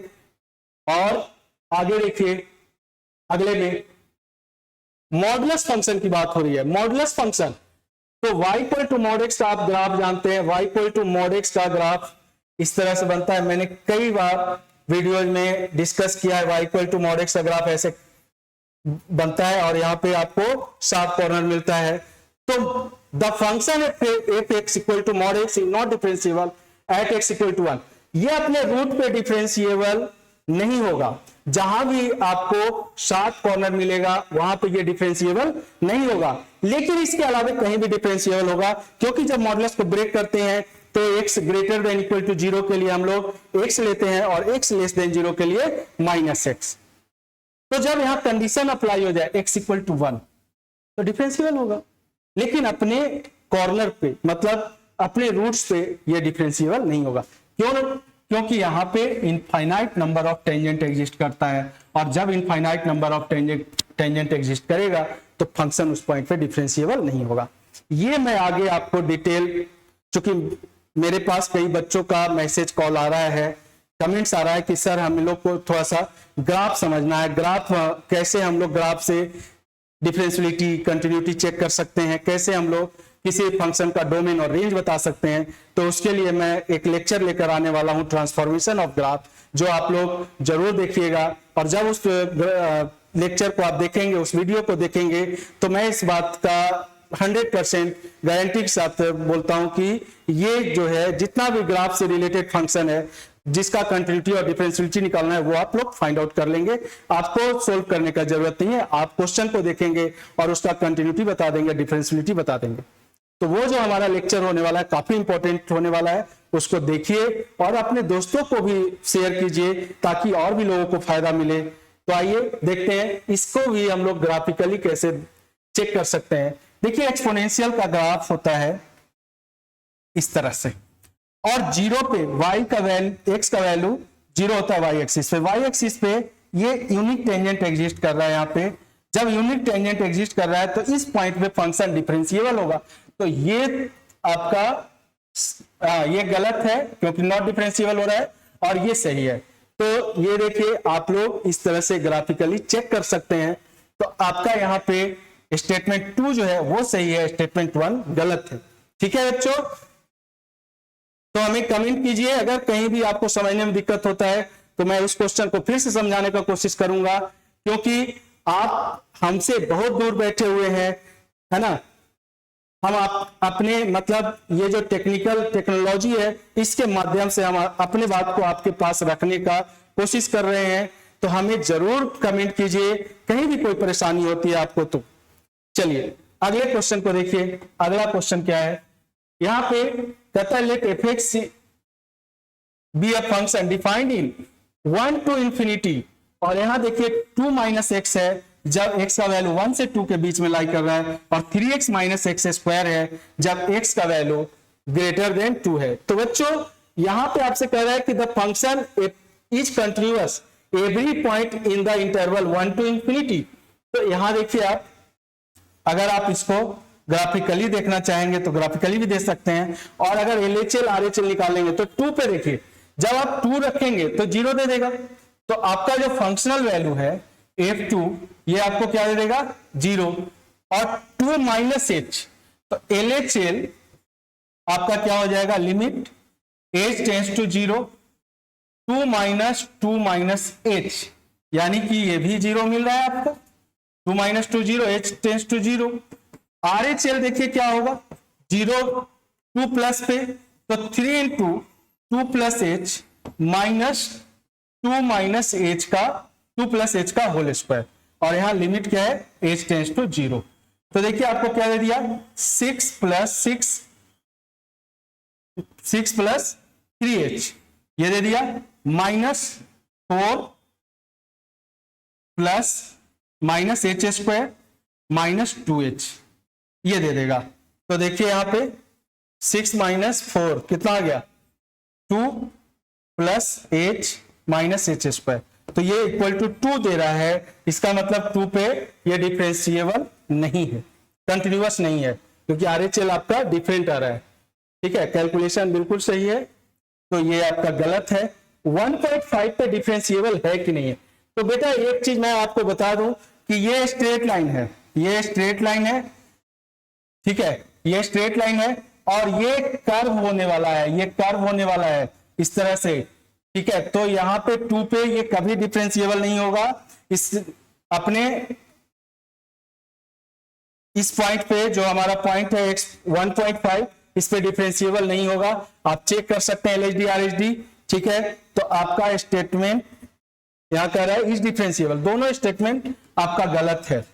और आगे देखिए, अगले में मॉडुलस फंक्शन की बात हो रही है। मॉडुलस फंक्शन, तो y = mod x का आप ग्राफ जानते हैं, y = mod x का ग्राफ इस तरह से बनता है। मैंने कई बार वीडियोज में डिस्कस किया है, y equal to mod x का ग्राफ ऐसे बनता है और यहाँ पे आपको शार्प कॉर्नर मिलता है। तो the function F x equal to mod x is not differentiable at x equal to 1। ये अपने रूट पे डिफरेंशिएबल नहीं होगा। जहां भी आपको शार्प कॉर्नर मिलेगा वहां पे ये डिफरेंशिएबल नहीं होगा, लेकिन इसके अलावा कहीं भी डिफरेंशिएबल होगा, क्योंकि जब मॉडुलस को ब्रेक करते हैं तो x greater than equal to 0 के लिए हम लोग x लेते हैं और x लेस देन 0 के लिए माइनस x। तो जब यहां कंडीशन अप्लाई हो जाए x इक्वल टू 1 तो डिफरेंशिएबल होगा, लेकिन अपने कॉर्नर पे मतलब अपने रूट्स पे ये डिफरेंशिएबल नहीं होगा। क्योंकि यहाँ पे infinite number of tangent exist करता है, और जब infinite number of tangent exist करेगा तो फंक्शन उस पॉइंट पे डिफरेंशिएबल नहीं होगा। ये मैं आगे आपको डिटेल, चूंकि मेरे पास कई बच्चों का मैसेज कॉल आ रहा है, कमेंट्स आ रहा है कि सर हम लोग को थोड़ा सा ग्राफ समझना है, ग्राफ कैसे हम लोग ग्राफ से डिफरेंशियलिटी कंटिन्यूटी चेक कर सकते हैं, कैसे हम लोग किसी फंक्शन का डोमेन और रेंज बता सकते हैं। तो उसके लिए मैं एक लेक्चर लेकर आने वाला हूं, ट्रांसफॉर्मेशन ऑफ ग्राफ, जो आप लोग जरूर देखिएगा। और जब उस लेक्चर को आप देखेंगे, उस वीडियो को देखेंगे, तो मैं इस बात का 100% गारंटी के साथ बोलता हूं कि ये जो है जितना भी ग्राफ से रिलेटेड फंक्शन है जिसका कंटिन्यूटी और डिफरेंशियलिटी निकालना है वो आप लोग फाइंड आउट कर लेंगे। आपको सोल्व करने का जरूरत नहीं है, आप क्वेश्चन को देखेंगे और उसका कंटिन्यूटी बता देंगे, डिफरेंशियलिटी बता देंगे। तो वो जो हमारा लेक्चर होने वाला है काफी इंपॉर्टेंट होने वाला है, उसको देखिए और अपने दोस्तों को भी शेयर कीजिए ताकि और भी लोगों को फायदा मिले। तो आइए देखते हैं इसको भी हम लोग ग्राफिकली कैसे चेक कर सकते हैं। देखिए एक्सपोनेंशियल का ग्राफ होता है इस तरह से, और जीरो पे y का वैल्यू, x का वैल्यू जीरो होता है y एक्सिस पे। y एक्सिस पे ये यूनिक टेंजेंट एग्जिस्ट कर रहा है। यहाँ पे जब यूनिक टेंजेंट एग्जिस्ट कर रहा है तो इस पॉइंट पे फंक्शन डिफरेंशिएबल होगा। तो ये आपका ये गलत है क्योंकि नॉट डिफरेंशिएबल हो रहा है, और ये सही है। तो ये देखिए आप लोग इस तरह से ग्राफिकली चेक कर सकते हैं। तो आपका यहाँ पे स्टेटमेंट 2 जो है वो सही है, स्टेटमेंट 1 गलत है। ठीक है बच्चों, तो हमें कमेंट कीजिए अगर कहीं भी आपको समझने में दिक्कत होता है, तो मैं उस क्वेश्चन को फिर से समझाने का कोशिश करूंगा, क्योंकि आप हमसे बहुत दूर बैठे हुए हैं, है ना। हम अपने मतलब ये जो टेक्नोलॉजी है इसके माध्यम से हम अपने बात को आपके पास रखने का कोशिश कर रहे हैं। तो हमें जरूर कमेंट कीजिए कहीं भी कोई परेशानी होती है आपको तो। चलिए अगले क्वेश्चन को देखिए। अगला क्वेश्चन क्या है, यहाँ पे कहता है let f x be a function defined in 1 to infinity, और यहाँ देखिए 2 माइनस एक्स है जब x का वैल्यू 1 से 2 के बीच में लाई कर रहा है, और 3x माइनस एक्स स्क्वायर है जब x का वैल्यू ग्रेटर देन 2 है। तो बच्चों यहां पे आपसे कह रहा है कि the function is continuous every point in the interval 1 to infinity। तो यहां देखिए आप, अगर आप इसको ग्राफिकली देखना चाहेंगे तो ग्राफिकली भी दे सकते हैं, और अगर LHL RHL निकालेंगे तो 2 पे देखिए, जब आप 2 रखेंगे तो 0 दे देगा। तो आपका जो फंक्शनल वैल्यू है f2 ये आपको क्या दे देगा 0, और 2 माइनस h, तो LHL आपका क्या हो जाएगा, limit h tends to 0 2 minus h, यानी कि ये भी 0 मिल रहा है आपको, 2 minus 2 0, h tends to 0। RHL देखिए क्या होगा 0 2 प्लस पे, तो 3 into 2 plus h minus 2 minus h का 2 प्लस h का होल स्क्वायर, और यहां लिमिट क्या है h टेंस टू 0। तो देखिए आपको क्या दे दिया 6 प्लस 3h, ये दे दिया minus 4 plus minus h square minus 2h, ये दे देगा। तो देखिए यहां पे 6 माइनस 4 कितना आ गया 2 plus h minus h square, तो ये इक्वल टू 2 दे रहा है। इसका मतलब 2 पे ये डिफरेंशिएबल नहीं है, कंटिन्यूअस नहीं है, क्योंकि RHL आपका डिफरेंट आ रहा है। ठीक है, कैलकुलेशन बिल्कुल सही है, तो ये आपका गलत है। 1.5 पे डिफरेंशिएबल है कि नहीं है। तो बेटा एक चीज मैं आपको बता दूं कि ये स्ट्रेट लाइन है, ये स्ट्रेट लाइन है, ठीक है, ये स्ट्रेट लाइन है, और ये कर्व होने वाला है, ये कर्व होने वाला है इस तरह से, ठीक है। तो यहाँ पे 2 पे ये कभी डिफरेंशिएबल नहीं होगा। इस पॉइंट पे जो हमारा पॉइंट है x1.5, इस पे डिफरेंशिएबल नहीं होगा। आप चेक कर सकते हैं LHD RHD, ठीक है। तो आपका स्टेटमेंट यहां कह रहा है इज डिफरेंशिएबल, दोनों स्टेटमेंट आपका गलत है,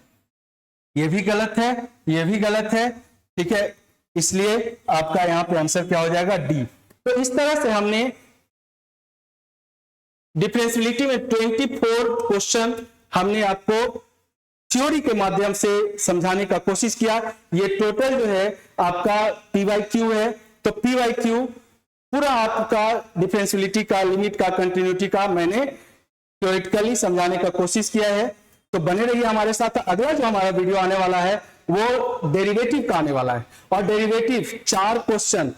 ये भी गलत है, ये भी गलत है, ठीक है। इसलिए आपका यहां पे आंसर क्या हो जाएगा, डी। तो इस तरह से हमने डिफरेंशियलिटी में 24 क्वेश्चन हमने आपको थ्योरी के माध्यम से समझाने का कोशिश किया। ये टोटल जो है आपका PYQ है। तो PYQ पूरा आपका डिफरेंशियलिटी का, लिमिट का, कंटिन्यूटी का मैंने थ्योरेटिकली समझाने का कोशिश किया है। तो बने रहिए हमारे साथ। अगला जो हमारा वीडियो आने वाला है वो डेरिवेटिव का आने वाला है। और डेरिवेटिव 4 क्वेश्चन,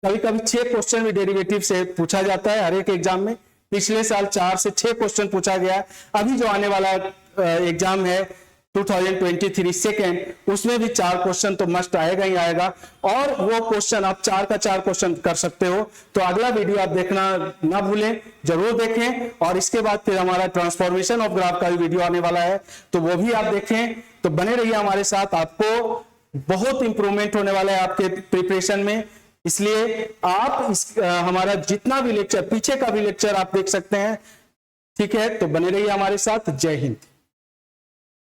कभी कभी 6 क्वेश्चन भी डेरिवेटिव से पूछा जाता है हर एक एग्जाम में। पिछले साल 4 से 6 क्वेश्चन पूछा गया। अभी जो आने वाला एग्जाम है 2023 सेकेंड, उसमें भी 4 क्वेश्चन तो मस्ट आएगा ही आएगा। और वो क्वेश्चन आप 4 का 4 क्वेश्चन कर सकते हो। तो अगला वीडियो आप देखना ना भूलें, जरूर देखें। और इसके बाद फिर हमारा ट्रांसफॉर्मेशन ऑफ ग्राफ का भी वीडियो आने वाला है, तो वो भी आप देखें। तो बने रहिए हमारे साथ, आपको बहुत इंप्रूवमेंट होने वाला है आपके प्रिपरेशन में। इसलिए आप हमारा जितना भी लेक्चर, पीछे का भी लेक्चर आप देख सकते हैं, ठीक है। तो बने रहिए हमारे साथ। जय हिंद।